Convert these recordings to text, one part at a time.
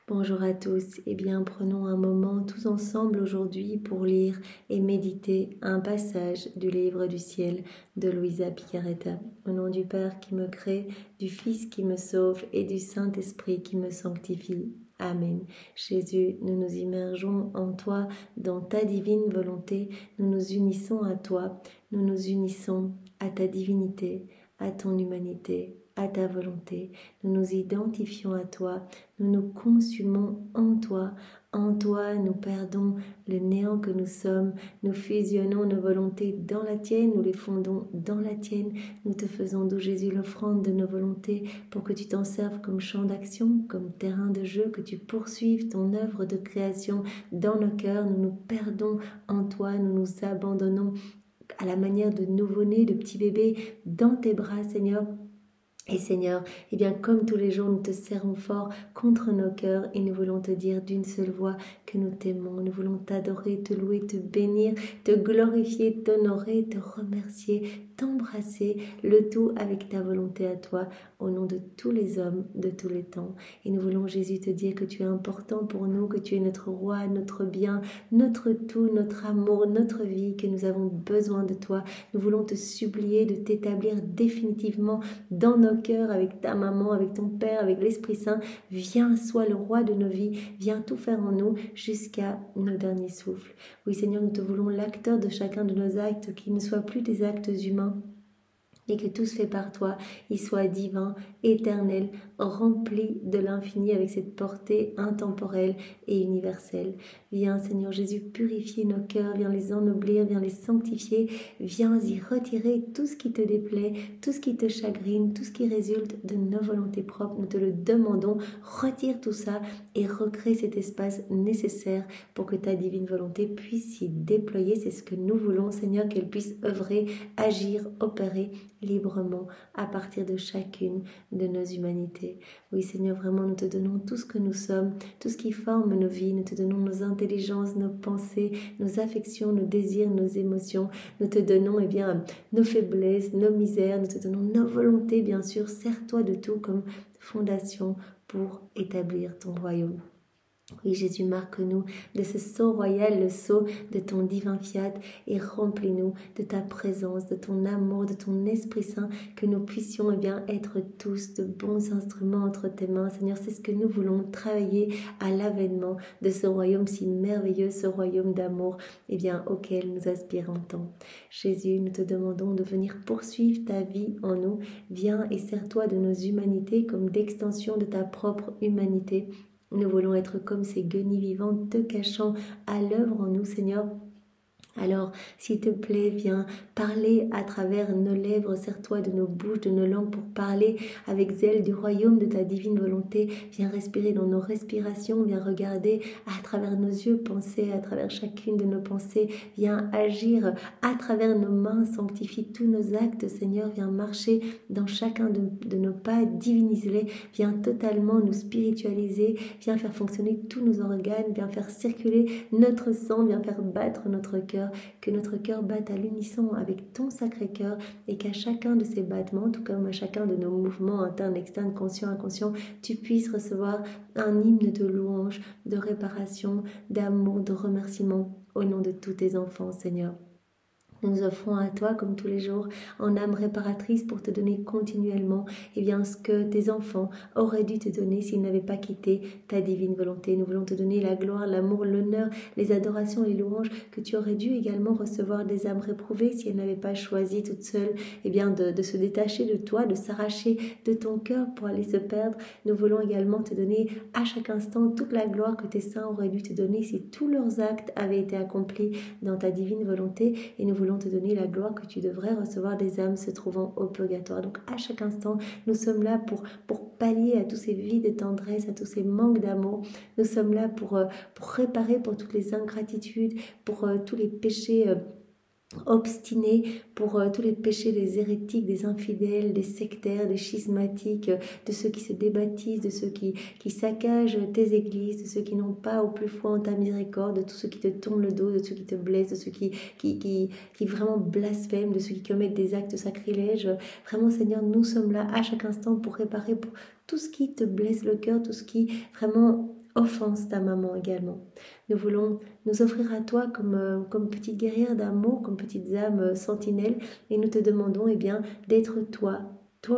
Bonjour à tous, eh bien prenons un moment tous ensemble aujourd'hui pour lire et méditer un passage du livre du ciel de Luisa Picaretta. Au nom du Père qui me crée, du Fils qui me sauve et du Saint-Esprit qui me sanctifie. Amen. Jésus, nous nous immergeons en toi, dans ta divine volonté, nous nous unissons à toi, nous nous unissons à ta divinité, à ton humanité, à ta volonté. Nous nous identifions à toi, nous nous consumons en toi nous perdons le néant que nous sommes, nous fusionnons nos volontés dans la tienne, nous les fondons dans la tienne, nous te faisons, d'où Jésus, l'offrande de nos volontés pour que tu t'en serves comme champ d'action, comme terrain de jeu, que tu poursuives ton œuvre de création dans nos cœurs. Nous nous perdons en toi, nous nous abandonnons à la manière de nouveau-nés, de petits bébés dans tes bras, Seigneur. Et Seigneur, eh bien comme tous les jours, nous te serrons fort contre nos cœurs et nous voulons te dire d'une seule voix que nous t'aimons. Nous voulons t'adorer, te louer, te bénir, te glorifier, t'honorer, te remercier, t'embrasser, le tout avec ta volonté à toi, au nom de tous les hommes de tous les temps. Et nous voulons, Jésus, te dire que tu es important pour nous, que tu es notre roi, notre bien, notre tout, notre amour, notre vie, que nous avons besoin de toi. Nous voulons te supplier de t'établir définitivement dans nos cœurs, avec ta maman, avec ton Père, avec l'Esprit Saint. Viens, sois le roi de nos vies, viens tout faire en nous jusqu'à nos derniers souffles. Oui Seigneur, nous te voulons l'acteur de chacun de nos actes, qui ne soient plus des actes humains, et que tout se fait par toi, il soit divin, éternel, rempli de l'infini avec cette portée intemporelle et universelle. Viens Seigneur Jésus purifier nos cœurs, viens les ennoblir, viens les sanctifier, viens y retirer tout ce qui te déplaît, tout ce qui te chagrine, tout ce qui résulte de nos volontés propres. Nous te le demandons, retire tout ça et recrée cet espace nécessaire pour que ta divine volonté puisse s'y déployer. C'est ce que nous voulons Seigneur, qu'elle puisse œuvrer, agir, opérer librement à partir de chacune de nos humanités. Oui Seigneur, vraiment nous te donnons tout ce que nous sommes, tout ce qui forme nos vies, nous te donnons nos intelligences, nos pensées, nos affections, nos désirs, nos émotions, nous te donnons nos faiblesses, nos misères, nous te donnons nos volontés bien sûr, sers-toi de tout comme fondation pour établir ton royaume. Oui, Jésus, marque-nous de ce sceau royal, le sceau de ton divin fiat, et remplis-nous de ta présence, de ton amour, de ton Esprit Saint, que nous puissions être tous de bons instruments entre tes mains. Seigneur, c'est ce que nous voulons, travailler à l'avènement de ce royaume si merveilleux, ce royaume d'amour auquel nous aspirons tant. Jésus, nous te demandons de venir poursuivre ta vie en nous. Viens et sers-toi de nos humanités comme d'extension de ta propre humanité. Nous voulons être comme ces guenilles vivantes, te cachant à l'œuvre en nous, Seigneur. Alors, s'il te plaît, viens parler à travers nos lèvres, sers-toi de nos bouches, de nos langues pour parler avec zèle du royaume de ta divine volonté. Viens respirer dans nos respirations, viens regarder à travers nos yeux, penser à travers chacune de nos pensées. Viens agir à travers nos mains, sanctifie tous nos actes, Seigneur. Viens marcher dans chacun de nos pas, divinise-les. Viens totalement nous spiritualiser, viens faire fonctionner tous nos organes, viens faire circuler notre sang, viens faire battre notre cœur. Que notre cœur batte à l'unisson avec ton sacré cœur et qu'à chacun de ces battements, tout comme à chacun de nos mouvements internes, externes, conscients, inconscients, tu puisses recevoir un hymne de louange, de réparation, d'amour, de remerciement au nom de tous tes enfants, Seigneur. Nous nous offrons à toi comme tous les jours en âme réparatrice pour te donner continuellement ce que tes enfants auraient dû te donner s'ils n'avaient pas quitté ta divine volonté. Nous voulons te donner la gloire, l'amour, l'honneur, les adorations, les louanges que tu aurais dû également recevoir des âmes réprouvées si elles n'avaient pas choisi toutes seules de se détacher de toi, de s'arracher de ton cœur pour aller se perdre. Nous voulons également te donner à chaque instant toute la gloire que tes saints auraient dû te donner si tous leurs actes avaient été accomplis dans ta divine volonté, et nous voulons te donner la gloire que tu devrais recevoir des âmes se trouvant au purgatoire. Donc à chaque instant, nous sommes là pour pallier à tous ces vides de tendresse, à tous ces manques d'amour. Nous sommes là pour réparer pour toutes les ingratitudes, pour tous les péchés obstinés, pour tous les péchés des hérétiques, des infidèles, des sectaires, des schismatiques, de ceux qui se débaptisent, de ceux qui saccagent tes églises, de ceux qui n'ont pas au plus foi en ta miséricorde, de tous ceux qui te tournent le dos, de ceux qui te blessent, de ceux qui vraiment blasphèment, de ceux qui commettent des actes sacrilèges. Vraiment Seigneur, nous sommes là à chaque instant pour réparer pour tout ce qui te blesse le cœur, tout ce qui vraiment offense ta maman également. Nous voulons nous offrir à toi comme petites guerrières d'amour, comme petites âmes sentinelles, et nous te demandons d'être toi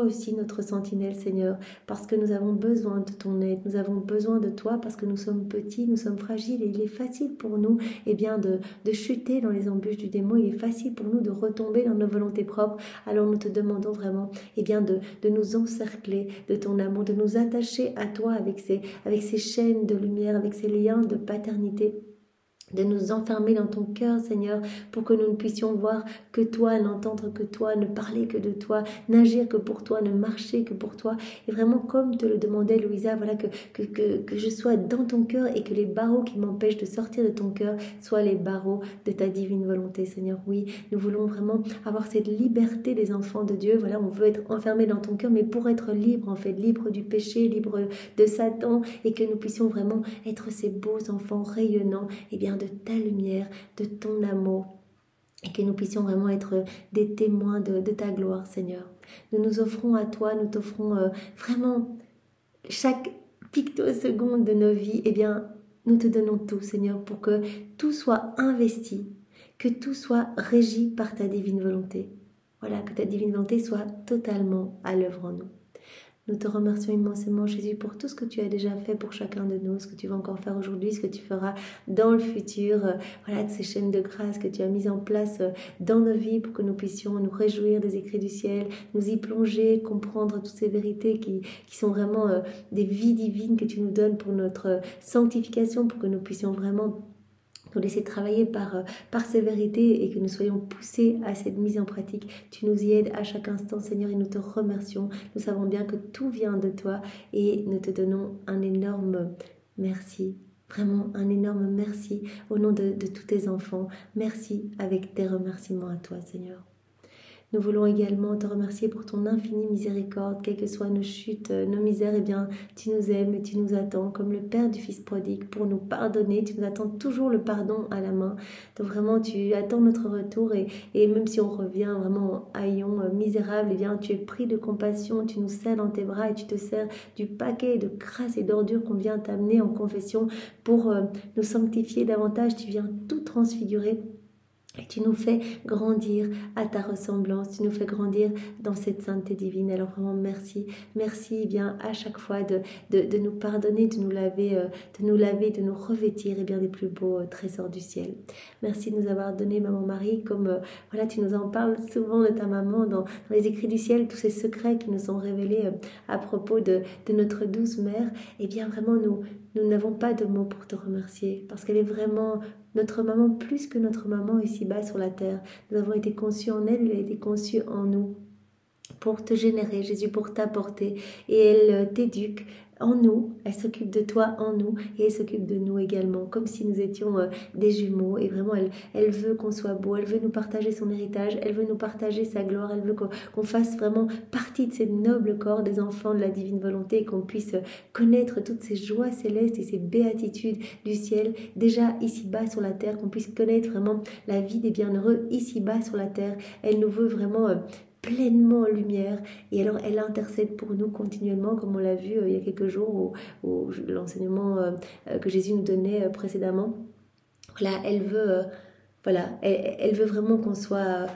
aussi notre sentinelle, Seigneur, parce que nous avons besoin de ton aide, nous avons besoin de toi parce que nous sommes petits, nous sommes fragiles, et il est facile pour nous de chuter dans les embûches du démon, il est facile pour nous de retomber dans nos volontés propres. Alors nous te demandons vraiment de nous encercler de ton amour, de nous attacher à toi avec ces chaînes de lumière, avec ces liens de paternité, de nous enfermer dans ton cœur, Seigneur, pour que nous ne puissions voir que toi, n'entendre que toi, ne parler que de toi, n'agir que pour toi, ne marcher que pour toi. Et vraiment, comme te le demandait Louisa, voilà, que je sois dans ton cœur et que les barreaux qui m'empêchent de sortir de ton cœur soient les barreaux de ta divine volonté, Seigneur. Oui, nous voulons vraiment avoir cette liberté des enfants de Dieu. Voilà, on veut être enfermé dans ton cœur, mais pour être libre, en fait, libre du péché, libre de Satan, et que nous puissions vraiment être ces beaux enfants rayonnants, de ta lumière, de ton amour, et que nous puissions vraiment être des témoins de ta gloire, Seigneur. Nous nous offrons à toi, nous t'offrons vraiment chaque pictoseconde de nos vies, nous te donnons tout, Seigneur, pour que tout soit investi, que tout soit régi par ta divine volonté. Voilà, que ta divine volonté soit totalement à l'œuvre en nous. Nous te remercions immensément, Jésus, pour tout ce que tu as déjà fait pour chacun de nous, ce que tu vas encore faire aujourd'hui, ce que tu feras dans le futur. Voilà, de ces chaînes de grâce que tu as mises en place dans nos vies pour que nous puissions nous réjouir des écrits du ciel, nous y plonger, comprendre toutes ces vérités qui sont vraiment des vies divines que tu nous donnes pour notre sanctification, pour que nous puissions vraiment nous laisser travailler par ces vérités et que nous soyons poussés à cette mise en pratique. Tu nous y aides à chaque instant, Seigneur, et nous te remercions. Nous savons bien que tout vient de toi et nous te donnons un énorme merci. Vraiment un énorme merci au nom de tous tes enfants. Merci avec tes remerciements à toi, Seigneur. Nous voulons également te remercier pour ton infinie miséricorde, quelles que soient nos chutes, nos misères, tu nous aimes et tu nous attends comme le Père du Fils prodigue pour nous pardonner. Tu nous attends toujours le pardon à la main. Donc vraiment, tu attends notre retour et même si on revient vraiment en haillons misérables, tu es pris de compassion, tu nous serres dans tes bras et tu te sers du paquet de grâce et d'ordures qu'on vient t'amener en confession pour nous sanctifier davantage. Tu viens tout transfigurer. Et tu nous fais grandir à ta ressemblance, tu nous fais grandir dans cette sainteté divine. Alors vraiment merci, merci à chaque fois de nous pardonner, de nous laver, de nous revêtir des plus beaux trésors du ciel. Merci de nous avoir donné Maman Marie, comme tu nous en parles souvent de ta maman dans les écrits du ciel, tous ces secrets qui nous sont révélés à propos de notre douce mère. Vraiment nous n'avons pas de mots pour te remercier parce qu'elle est vraiment notre maman plus que notre maman ici-bas sur la terre. Nous avons été conçus en elle, elle a été conçue en nous pour te générer, Jésus, pour t'apporter. Et elle t'éduque en nous, elle s'occupe de toi en nous et elle s'occupe de nous également, comme si nous étions des jumeaux. Et vraiment, elle veut qu'on soit beau, elle veut nous partager son héritage, elle veut nous partager sa gloire, elle veut qu'on fasse vraiment partie de ces nobles corps des enfants de la divine volonté et qu'on puisse connaître toutes ces joies célestes et ces béatitudes du ciel, déjà ici-bas sur la terre, qu'on puisse connaître vraiment la vie des bienheureux ici-bas sur la terre. Elle nous veut vraiment pleinement en lumière et alors elle intercède pour nous continuellement, comme on l'a vu il y a quelques jours au l'enseignement que Jésus nous donnait précédemment. Voilà, elle veut elle veut vraiment qu'on soit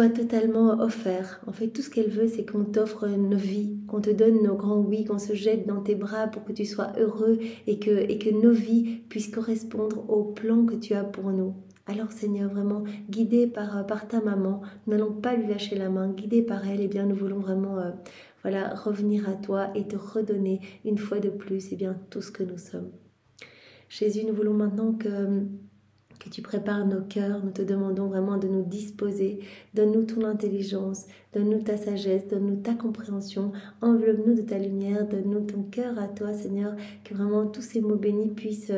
totalement offert. En fait, tout ce qu'elle veut, c'est qu'on t'offre nos vies, qu'on te donne nos grands oui, qu'on se jette dans tes bras pour que tu sois heureux et que nos vies puissent correspondre au plan que tu as pour nous. Alors Seigneur, vraiment, guidés par ta maman, nous n'allons pas lui lâcher la main, guidés par elle, nous voulons vraiment revenir à toi et te redonner une fois de plus tout ce que nous sommes. Jésus, nous voulons maintenant que tu prépares nos cœurs, nous te demandons vraiment de nous disposer, donne-nous ton intelligence, donne-nous ta sagesse, donne-nous ta compréhension, enveloppe-nous de ta lumière, donne-nous ton cœur à toi Seigneur, que vraiment tous ces mots bénis puissent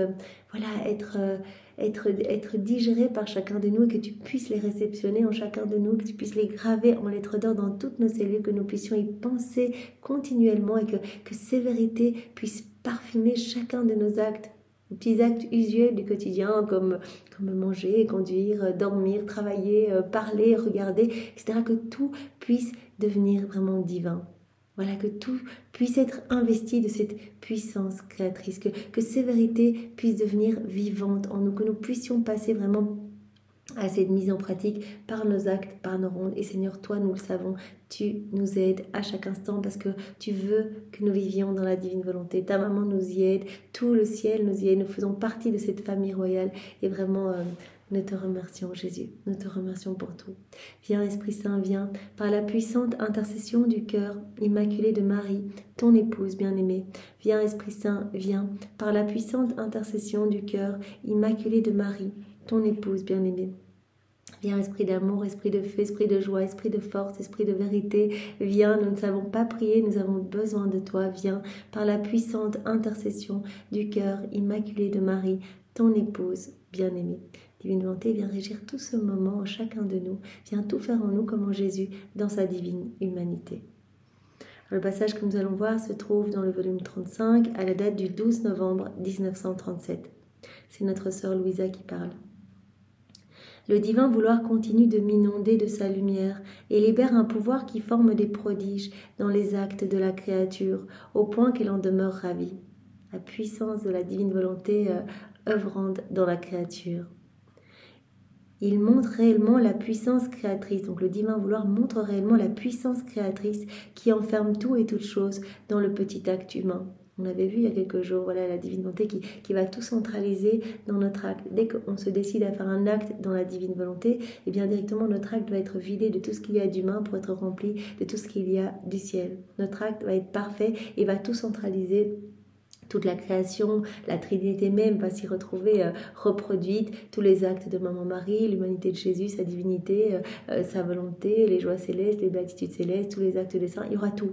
être digérés par chacun de nous et que tu puisses les réceptionner en chacun de nous, que tu puisses les graver en lettres d'or dans toutes nos cellules, que nous puissions y penser continuellement et que ces vérités puissent parfumer chacun de nos actes, les petits actes usuels du quotidien comme manger, conduire, dormir, travailler, parler, regarder, etc. Que tout puisse devenir vraiment divin. Voilà, que tout puisse être investi de cette puissance créatrice, que ces vérités puissent devenir vivantes en nous, que nous puissions passer vraiment à cette mise en pratique par nos actes, par nos rondes. Et Seigneur, toi, nous le savons, tu nous aides à chaque instant parce que tu veux que nous vivions dans la divine volonté. Ta maman nous y aide, tout le ciel nous y aide, nous faisons partie de cette famille royale. Et vraiment, nous te remercions, Jésus. Nous te remercions pour tout. Viens, Esprit Saint, viens, par la puissante intercession du cœur immaculé de Marie, ton épouse bien-aimée. Viens, Esprit Saint, viens, par la puissante intercession du cœur immaculé de Marie, ton épouse bien-aimée. Viens, esprit d'amour, esprit de feu, esprit de joie, esprit de force, esprit de vérité. Viens, nous ne savons pas prier, nous avons besoin de toi. Viens, par la puissante intercession du cœur immaculé de Marie, ton épouse bien-aimée. Divine volonté, viens régir tout ce moment en chacun de nous. Viens tout faire en nous comme en Jésus dans sa divine humanité. Le passage que nous allons voir se trouve dans le volume 35 à la date du 12 novembre 1937. C'est notre sœur Louisa qui parle. Le divin vouloir continue de m'inonder de sa lumière et libère un pouvoir qui forme des prodiges dans les actes de la créature, au point qu'elle en demeure ravie. La puissance de la divine volonté œuvrante dans la créature. Il montre réellement la puissance créatrice. Donc le divin vouloir montre réellement la puissance créatrice qui enferme tout et toute chose dans le petit acte humain. On avait vu il y a quelques jours, voilà, la divine volonté qui va tout centraliser dans notre acte. Dès qu'on se décide à faire un acte dans la divine volonté, eh bien directement notre acte va être vidé de tout ce qu'il y a d'humain pour être rempli de tout ce qu'il y a du ciel. Notre acte va être parfait et va tout centraliser. Toute la création, la Trinité même va s'y retrouver reproduite, tous les actes de Maman Marie, l'humanité de Jésus, sa divinité, sa volonté, les joies célestes, les béatitudes célestes, tous les actes des saints, il y aura tout.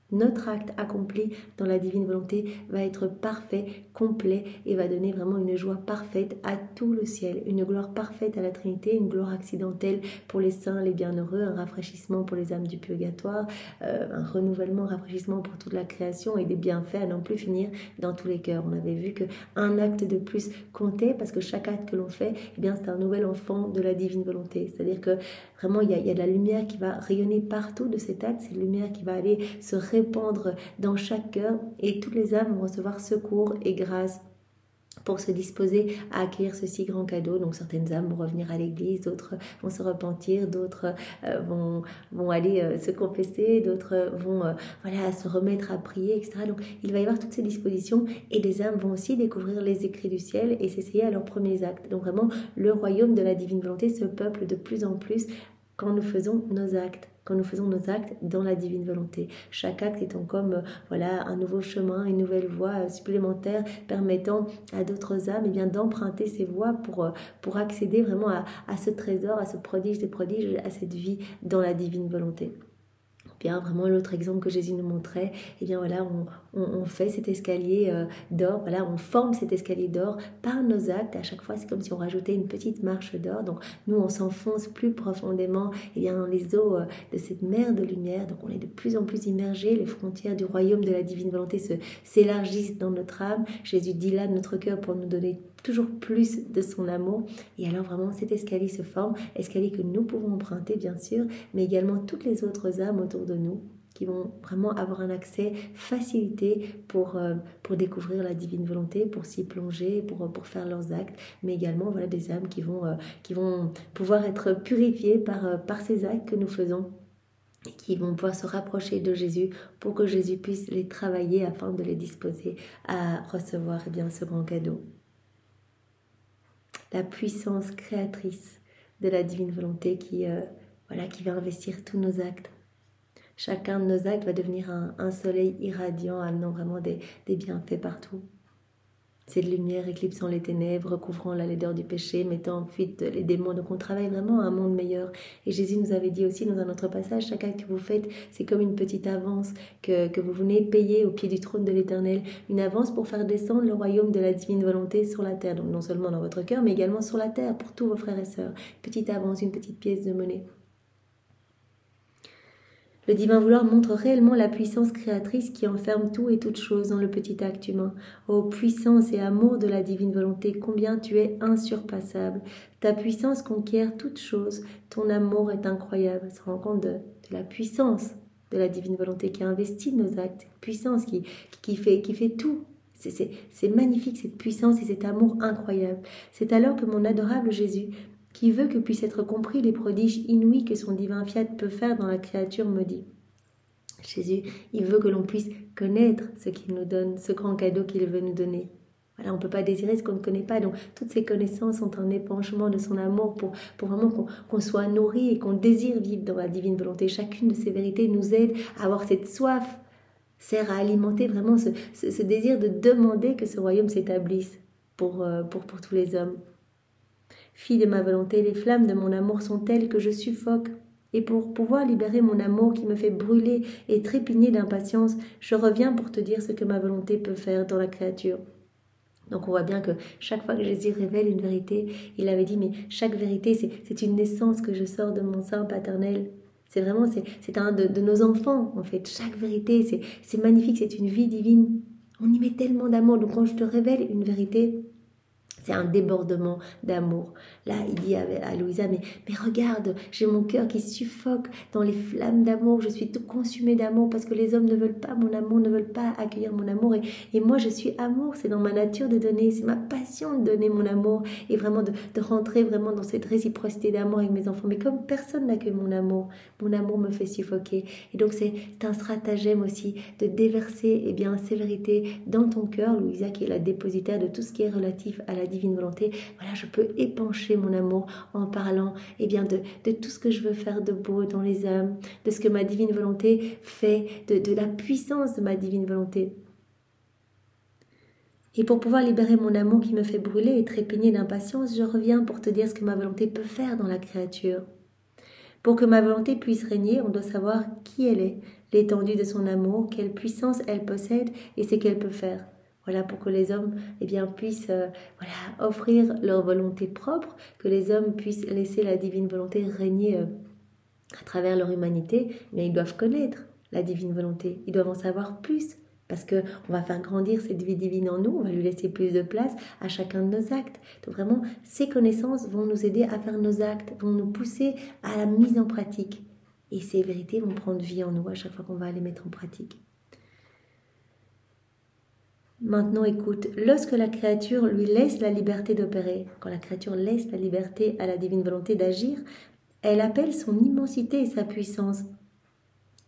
Notre acte accompli dans la divine volonté va être parfait, complet et va donner vraiment une joie parfaite à tout le ciel, une gloire parfaite à la Trinité, une gloire accidentelle pour les saints, les bienheureux, un rafraîchissement pour les âmes du purgatoire, un renouvellement, un rafraîchissement pour toute la création et des bienfaits à n'en plus finir dans tous les cœurs. On avait vu qu'un acte de plus comptait parce que chaque acte que l'on fait, eh bien, c'est un nouvel enfant de la divine volonté. C'est-à-dire que vraiment, il y a de la lumière qui va rayonner partout de cet acte, c'est une lumière qui va aller se répandre dans chaque cœur et toutes les âmes vont recevoir secours et grâce pour se disposer à accueillir ce si grand cadeau. Donc certaines âmes vont revenir à l'église, d'autres vont se repentir, d'autres vont aller se confesser, d'autres vont voilà, se remettre à prier, etc. Donc il va y avoir toutes ces dispositions et les âmes vont aussi découvrir les écrits du ciel et s'essayer à leurs premiers actes. Donc vraiment, le royaume de la divine volonté se peuple de plus en plus quand nous faisons nos actes. Quand nous faisons nos actes dans la divine volonté. Chaque acte étant comme voilà, un nouveau chemin, une nouvelle voie supplémentaire permettant à d'autres âmes eh bien, d'emprunter ces voies pour accéder vraiment à ce trésor, à ce prodige des prodiges, à cette vie dans la divine volonté. Bien, vraiment l'autre exemple que Jésus nous montrait, eh bien voilà, on fait cet escalier d'or, voilà, on forme cet escalier d'or par nos actes. À chaque fois, c'est comme si on rajoutait une petite marche d'or. Donc nous, on s'enfonce plus profondément eh bien, dans les eaux de cette mer de lumière. Donc on est de plus en plus immergés. Les frontières du royaume de la divine volonté s'élargissent dans notre âme. Jésus dilate notre cœur pour nous donner toujours plus de son amour. Et alors vraiment, cet escalier se forme, escalier que nous pouvons emprunter bien sûr, mais également toutes les autres âmes autour de nous qui vont vraiment avoir un accès facilité pour découvrir la divine volonté, pour s'y plonger, pour faire leurs actes, mais également voilà, des âmes qui vont pouvoir être purifiées par ces actes que nous faisons et qui vont pouvoir se rapprocher de Jésus pour que Jésus puisse les travailler afin de les disposer à recevoir eh bien, ce grand cadeau. La puissance créatrice de la divine volonté qui va investir tous nos actes. Chacun de nos actes va devenir un soleil irradiant, amenant vraiment des bienfaits partout. Cette lumière éclipsant les ténèbres, recouvrant la laideur du péché, mettant en fuite les démons. Donc on travaille vraiment à un monde meilleur. Et Jésus nous avait dit aussi dans un autre passage, chaque acte que vous faites, c'est comme une petite avance que vous venez payer au pied du trône de l'Éternel. Une avance pour faire descendre le royaume de la divine volonté sur la terre. Donc non seulement dans votre cœur, mais également sur la terre pour tous vos frères et sœurs. Petite avance, une petite pièce de monnaie. Le divin vouloir montre réellement la puissance créatrice qui enferme tout et toute chose dans le petit acte humain. Ô puissance et amour de la divine volonté, combien tu es insurpassable. Ta puissance conquiert toute chose, ton amour est incroyable. On se rend compte de la puissance de la divine volonté qui investit nos actes, cette puissance qui fait tout. C'est magnifique cette puissance et cet amour incroyable. C'est alors que mon adorable Jésus, qui veut que puissent être compris les prodiges inouïs que son divin fiat peut faire dans la créature, me dit. Jésus, il veut que l'on puisse connaître ce qu'il nous donne, ce grand cadeau qu'il veut nous donner. Voilà, on ne peut pas désirer ce qu'on ne connaît pas. Donc, toutes ces connaissances sont un épanchement de son amour pour vraiment qu'on soit nourri et qu'on désire vivre dans la divine volonté. Chacune de ces vérités nous aide à avoir cette soif, sert à alimenter vraiment ce désir de demander que ce royaume s'établisse pour tous les hommes. Fille de ma volonté, les flammes de mon amour sont telles que je suffoque. Et pour pouvoir libérer mon amour qui me fait brûler et trépigner d'impatience, je reviens pour te dire ce que ma volonté peut faire dans la créature. Donc on voit bien que chaque fois que Jésus révèle une vérité, il avait dit, mais chaque vérité, c'est une naissance que je sors de mon sein paternel. C'est vraiment, c'est un de nos enfants, en fait. Chaque vérité, c'est magnifique, c'est une vie divine. On y met tellement d'amour. Donc quand je te révèle une vérité, c'est un débordement d'amour. Là, il dit à Louisa, mais regarde, j'ai mon cœur qui suffoque dans les flammes d'amour. Je suis tout consumée d'amour parce que les hommes ne veulent pas mon amour, ne veulent pas accueillir mon amour. Et moi, je suis amour. C'est dans ma nature de donner. C'est ma passion de donner mon amour et vraiment de rentrer vraiment dans cette réciprocité d'amour avec mes enfants. Mais comme personne n'accueille mon amour me fait suffoquer. Et donc, c'est un stratagème aussi de déverser ces vérités dans ton cœur, Louisa, qui est la dépositaire de tout ce qui est relatif à la divine volonté. Voilà, je peux épancher mon amour en parlant de tout ce que je veux faire de beau dans les âmes, de ce que ma divine volonté fait, de la puissance de ma divine volonté. Et pour pouvoir libérer mon amour qui me fait brûler et trépigner d'impatience, je reviens pour te dire ce que ma volonté peut faire dans la créature. Pour que ma volonté puisse régner, on doit savoir qui elle est, l'étendue de son amour, quelle puissance elle possède et ce qu'elle peut faire. Voilà, pour que les hommes puissent offrir leur volonté propre, que les hommes puissent laisser la divine volonté régner à travers leur humanité. Mais ils doivent connaître la divine volonté, ils doivent en savoir plus, parce qu'on va faire grandir cette vie divine en nous, on va lui laisser plus de place à chacun de nos actes. Donc vraiment, ces connaissances vont nous aider à faire nos actes, vont nous pousser à la mise en pratique. Et ces vérités vont prendre vie en nous à chaque fois qu'on va les mettre en pratique. Maintenant, écoute, lorsque la créature lui laisse la liberté d'opérer, quand la créature laisse la liberté à la divine volonté d'agir, elle appelle son immensité et sa puissance.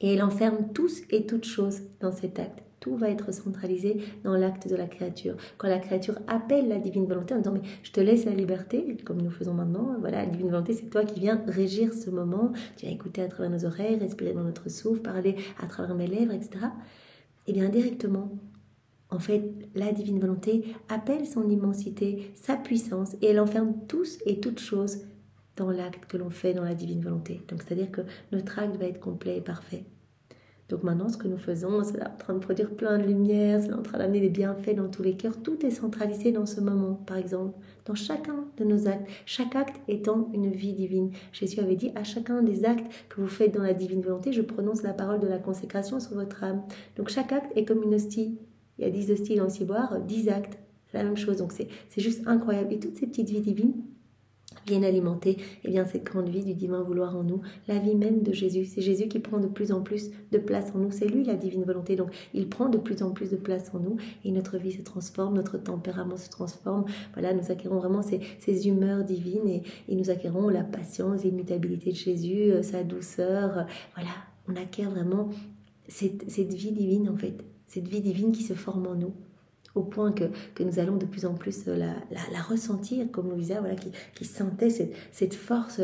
Et elle enferme tous et toutes choses dans cet acte. Tout va être centralisé dans l'acte de la créature. Quand la créature appelle la divine volonté en disant « mais je te laisse la liberté », comme nous faisons maintenant, voilà, la divine volonté, c'est toi qui viens régir ce moment, tu viens écouter à travers nos oreilles, respirer dans notre souffle, parler à travers mes lèvres, etc. Et bien directement, en fait, la divine volonté appelle son immensité, sa puissance, et elle enferme tous et toutes choses dans l'acte que l'on fait dans la divine volonté. Donc, c'est-à-dire que notre acte va être complet et parfait. Donc maintenant, ce que nous faisons, c'est en train de produire plein de lumière, c'est en train d'amener des bienfaits dans tous les cœurs. Tout est centralisé dans ce moment, par exemple, dans chacun de nos actes. Chaque acte étant une vie divine. Jésus avait dit, à chacun des actes que vous faites dans la divine volonté, je prononce la parole de la consécration sur votre âme. Donc chaque acte est comme une hostie. Il y a 10 hosties dans le ciboire, 10 actes. C'est la même chose. Donc c'est juste incroyable. Et toutes ces petites vies divines viennent alimenter cette grande vie du divin vouloir en nous, la vie même de Jésus. C'est Jésus qui prend de plus en plus de place en nous. C'est lui la divine volonté. Donc il prend de plus en plus de place en nous et notre vie se transforme, notre tempérament se transforme. Voilà, nous acquérons vraiment ces humeurs divines et nous acquérons la patience, l'immutabilité de Jésus, sa douceur. Voilà, on acquiert vraiment cette vie divine en fait. Cette vie divine qui se forme en nous, au point que nous allons de plus en plus la ressentir, comme Louisa, voilà, qui sentait cette force,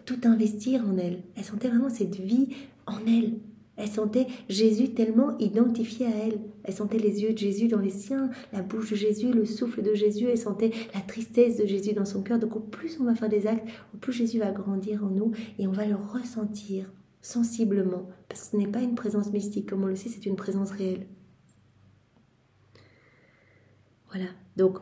tout investir en elle. Elle sentait vraiment cette vie en elle. Elle sentait Jésus tellement identifié à elle. Elle sentait les yeux de Jésus dans les siens, la bouche de Jésus, le souffle de Jésus. Elle sentait la tristesse de Jésus dans son cœur. Donc au plus on va faire des actes, au plus Jésus va grandir en nous et on va le ressentir sensiblement, parce que ce n'est pas une présence mystique, comme on le sait, c'est une présence réelle. Voilà, donc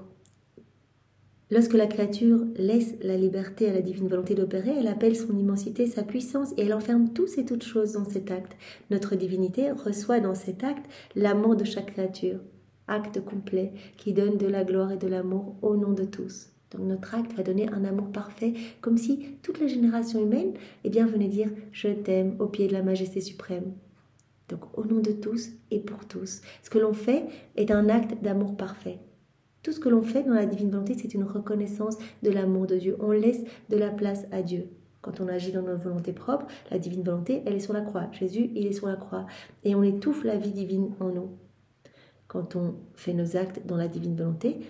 lorsque la créature laisse la liberté à la divine volonté d'opérer, elle appelle son immensité, sa puissance, et elle enferme tous et toutes choses dans cet acte. Notre divinité reçoit dans cet acte l'amour de chaque créature, acte complet qui donne de la gloire et de l'amour au nom de tous. Donc notre acte va donner un amour parfait, comme si toute la génération humaine venait dire « je t'aime » au pied de la majesté suprême. Donc au nom de tous et pour tous. Ce que l'on fait est un acte d'amour parfait. Tout ce que l'on fait dans la divine volonté, c'est une reconnaissance de l'amour de Dieu. On laisse de la place à Dieu. Quand on agit dans notre volonté propre, la divine volonté, elle est sur la croix. Jésus, il est sur la croix. Et on étouffe la vie divine en nous. Quand on fait nos actes dans la divine volonté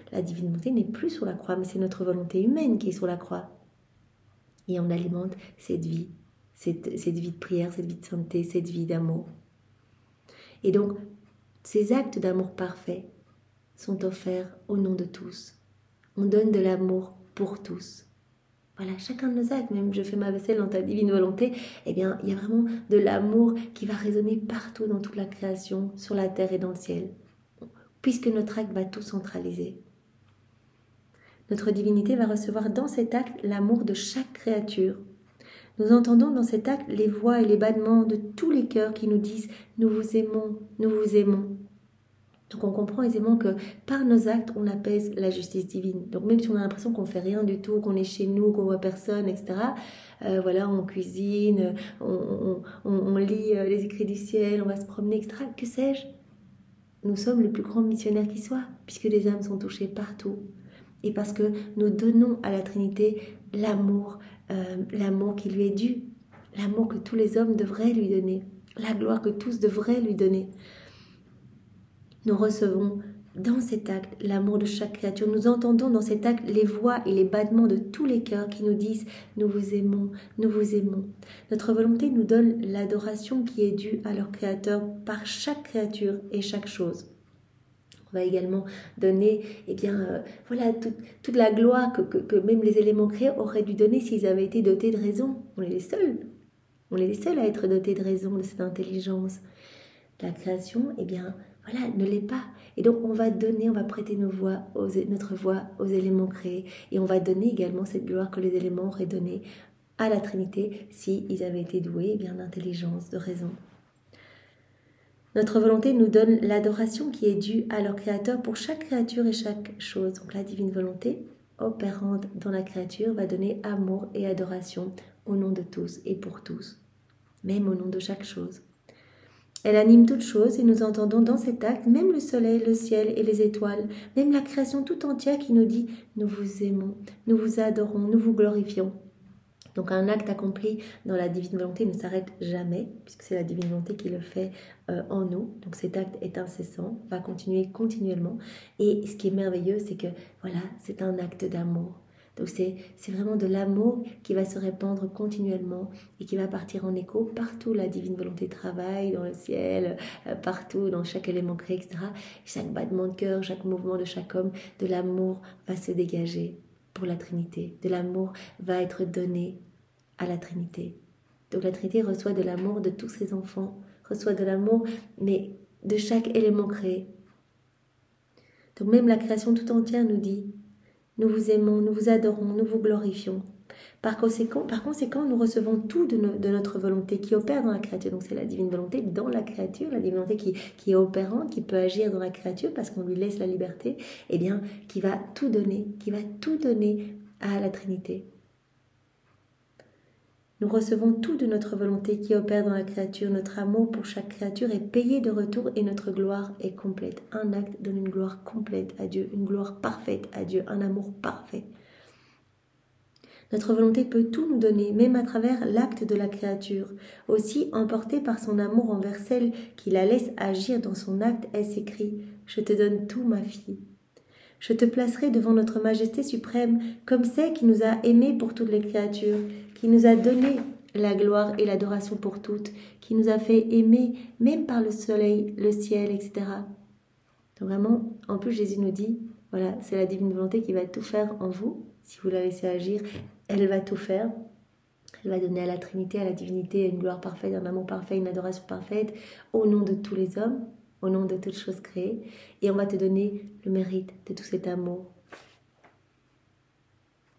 n'est plus sur la croix, mais c'est notre volonté humaine qui est sur la croix. Et on alimente cette vie de prière, cette vie de sainteté, cette vie d'amour. Et donc, ces actes d'amour parfait sont offerts au nom de tous. On donne de l'amour pour tous. Voilà, chacun de nos actes, même je fais ma vaisselle dans ta divine volonté, eh bien, il y a vraiment de l'amour qui va résonner partout dans toute la création, sur la terre et dans le ciel. Puisque notre acte va tout centraliser. Notre divinité va recevoir dans cet acte l'amour de chaque créature. Nous entendons dans cet acte les voix et les battements de tous les cœurs qui nous disent « Nous vous aimons, nous vous aimons ». Donc on comprend aisément que par nos actes, on apaise la justice divine. Donc même si on a l'impression qu'on ne fait rien du tout, qu'on est chez nous, qu'on ne voit personne, etc., voilà, on cuisine, on lit les écrits du ciel, on va se promener, etc., que sais-je ? Nous sommes les plus grands missionnaires qui soient, puisque les âmes sont touchées partout. Et parce que nous donnons à la Trinité l'amour qui lui est dû, l'amour que tous les hommes devraient lui donner, la gloire que tous devraient lui donner. Nous recevons dans cet acte l'amour de chaque créature. Nous entendons dans cet acte les voix et les battements de tous les cœurs qui nous disent « Nous vous aimons, nous vous aimons ». Notre volonté nous donne l'adoration qui est due à leur Créateur par chaque créature et chaque chose. On va également donner voilà, toute la gloire que même les éléments créés auraient dû donner s'ils avaient été dotés de raison. On est les seuls. On est les seuls à être dotés de raison, de cette intelligence. La création, voilà, ne l'est pas. Et donc on va prêter notre voix aux éléments créés. Et on va donner également cette gloire que les éléments auraient donnée à la Trinité s'ils avaient été doués d'intelligence, de raison. Notre volonté nous donne l'adoration qui est due à leur Créateur pour chaque créature et chaque chose. Donc la divine volonté, opérante dans la créature, va donner amour et adoration au nom de tous et pour tous, même au nom de chaque chose. Elle anime toutes choses et nous entendons dans cet acte même le soleil, le ciel et les étoiles, même la création tout entière qui nous dit « Nous vous aimons, nous vous adorons, nous vous glorifions ». Donc un acte accompli dans la divine volonté ne s'arrête jamais, puisque c'est la divine volonté qui le fait en nous. Donc cet acte est incessant, va continuer continuellement. Et ce qui est merveilleux, c'est que voilà, c'est un acte d'amour. Donc c'est vraiment de l'amour qui va se répandre continuellement et qui va partir en écho partout. La divine volonté travaille dans le ciel, partout, dans chaque élément créé, etc. Chaque battement de cœur, chaque mouvement de chaque homme, de l'amour va se dégager pour la Trinité. De l'amour va être donné à la Trinité. Donc la Trinité reçoit de l'amour de tous ses enfants, reçoit de l'amour, mais de chaque élément créé. Donc même la création tout entière nous dit « Nous vous aimons, nous vous adorons, nous vous glorifions ». Par conséquent, nous recevons tout de notre volonté qui opère dans la créature. Donc c'est la divine volonté dans la créature, la divine volonté qui est opérante, qui peut agir dans la créature parce qu'on lui laisse la liberté, qui va tout donner à la Trinité. Nous recevons tout de notre volonté qui opère dans la créature. Notre amour pour chaque créature est payé de retour et notre gloire est complète. Un acte donne une gloire complète à Dieu, une gloire parfaite à Dieu, un amour parfait. Notre volonté peut tout nous donner, même à travers l'acte de la créature. Aussi, emportée par son amour envers celle qui la laisse agir dans son acte, elle s'écrie « Je te donne tout, ma fille ». Je te placerai devant notre majesté suprême comme celle qui nous a aimés pour toutes les créatures, qui nous a donné la gloire et l'adoration pour toutes, qui nous a fait aimer même par le soleil, le ciel, etc. Donc vraiment, en plus Jésus nous dit, voilà, c'est la divine volonté qui va tout faire en vous. Si vous la laissez agir, elle va tout faire. Elle va donner à la Trinité, à la divinité, une gloire parfaite, un amour parfait, une adoration parfaite, au nom de tous les hommes, au nom de toutes choses créées, et on va te donner le mérite de tout cet amour.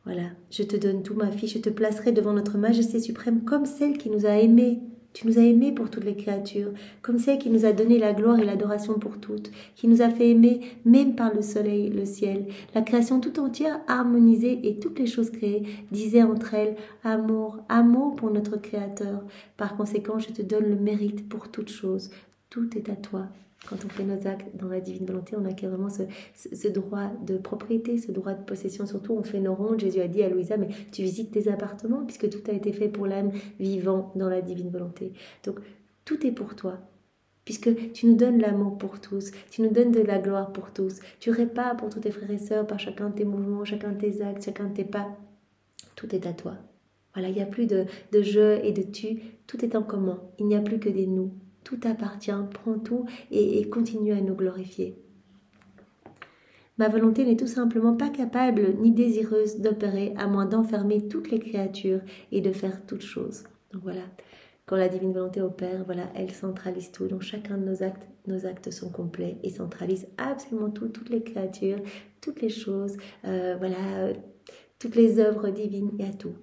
Voilà, je te donne tout, ma fille, je te placerai devant notre majesté suprême comme celle qui nous a aimés. Tu nous as aimés pour toutes les créatures, comme celle qui nous a donné la gloire et l'adoration pour toutes, qui nous a fait aimer même par le soleil, le ciel. La création tout entière harmonisée et toutes les choses créées disaient entre elles « Amour, amour pour notre Créateur ». Par conséquent, je te donne le mérite pour toutes choses, Tout est à toi. Quand on fait nos actes dans la divine volonté, on acquiert vraiment ce droit de propriété, ce droit de possession. Surtout, on fait nos rondes. Jésus a dit à Louisa, mais tu visites tes appartements puisque tout a été fait pour l'âme vivant dans la divine volonté. Donc, tout est pour toi. Puisque tu nous donnes l'amour pour tous, tu nous donnes de la gloire pour tous. Tu répares pour tous tes frères et sœurs par chacun de tes mouvements, chacun de tes actes, chacun de tes pas. Tout est à toi. Voilà, il n'y a plus de je et de tu. Tout est en commun. Il n'y a plus que des nous. Tout appartient, prends tout et continue à nous glorifier. Ma volonté n'est tout simplement pas capable ni désireuse d'opérer à moins d'enfermer toutes les créatures et de faire toutes choses. Donc voilà, quand la divine volonté opère, voilà, elle centralise tout. Donc chacun de nos actes sont complets et centralise absolument tout, toutes les créatures, toutes les choses, voilà, toutes les œuvres divines et à tout.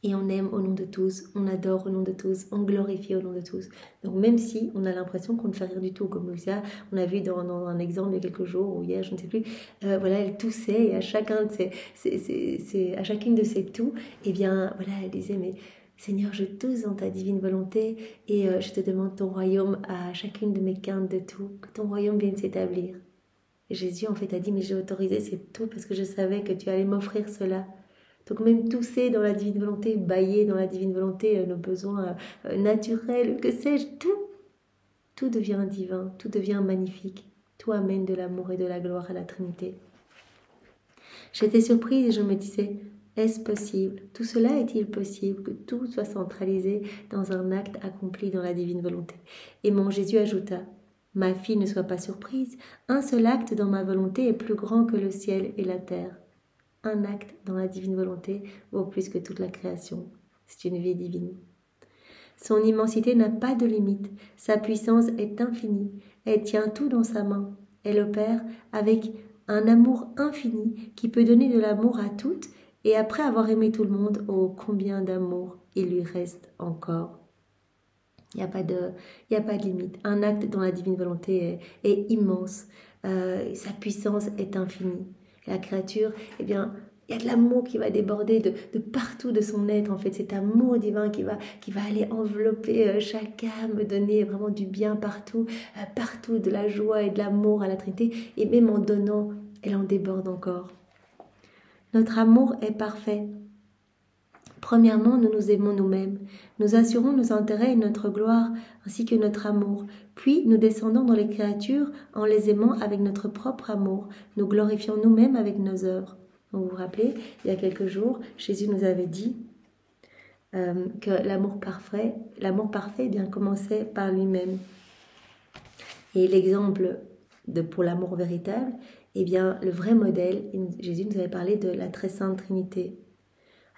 Et on aime au nom de tous, on adore au nom de tous, on glorifie au nom de tous. Donc même si on a l'impression qu'on ne fait rien du tout, comme Louisa, on a vu dans un exemple il y a quelques jours, ou hier, je ne sais plus, voilà, elle toussait et à chacun de à chacune de ses toux, eh bien, voilà, elle disait, mais Seigneur, je tousse dans ta divine volonté et je te demande ton royaume à chacune de mes quintes de toux, que ton royaume vienne s'établir. Et Jésus, en fait, a dit, mais j'ai autorisé ces toux parce que je savais que tu allais m'offrir cela. Donc même tousser dans la divine volonté, bailler dans la divine volonté, nos besoins naturels, que sais-je, tout devient divin, tout devient magnifique, tout amène de l'amour et de la gloire à la Trinité. J'étais surprise et je me disais, est-ce possible? Tout cela est-il possible que tout soit centralisé dans un acte accompli dans la divine volonté? Et mon Jésus ajouta, ma fille, ne sois pas surprise, un seul acte dans ma volonté est plus grand que le ciel et la terre. Un acte dans la divine volonté vaut plus que toute la création. C'est une vie divine. Son immensité n'a pas de limite. Sa puissance est infinie. Elle tient tout dans sa main. Elle opère avec un amour infini qui peut donner de l'amour à toutes. Et après avoir aimé tout le monde, oh, combien d'amour il lui reste encore. Il n'y a pas de limite. Un acte dans la divine volonté est immense. Sa puissance est infinie. La créature, eh bien, il y a de l'amour qui va déborder de partout de son être, en fait. Cet amour divin qui va aller envelopper chaque âme, donner vraiment du bien partout, partout de la joie et de l'amour à la Trinité. Et même en donnant, elle en déborde encore. Notre amour est parfait. Premièrement, nous nous aimons nous-mêmes. Nous assurons nos intérêts et notre gloire, ainsi que notre amour. Puis, nous descendons dans les créatures en les aimant avec notre propre amour. Nous glorifions nous-mêmes avec nos œuvres. Donc, vous vous rappelez, il y a quelques jours, Jésus nous avait dit que l'amour parfait eh bien, commençait par lui-même. Et l'exemple pour l'amour véritable, eh bien, le vrai modèle, Jésus nous avait parlé de la très sainte Trinité.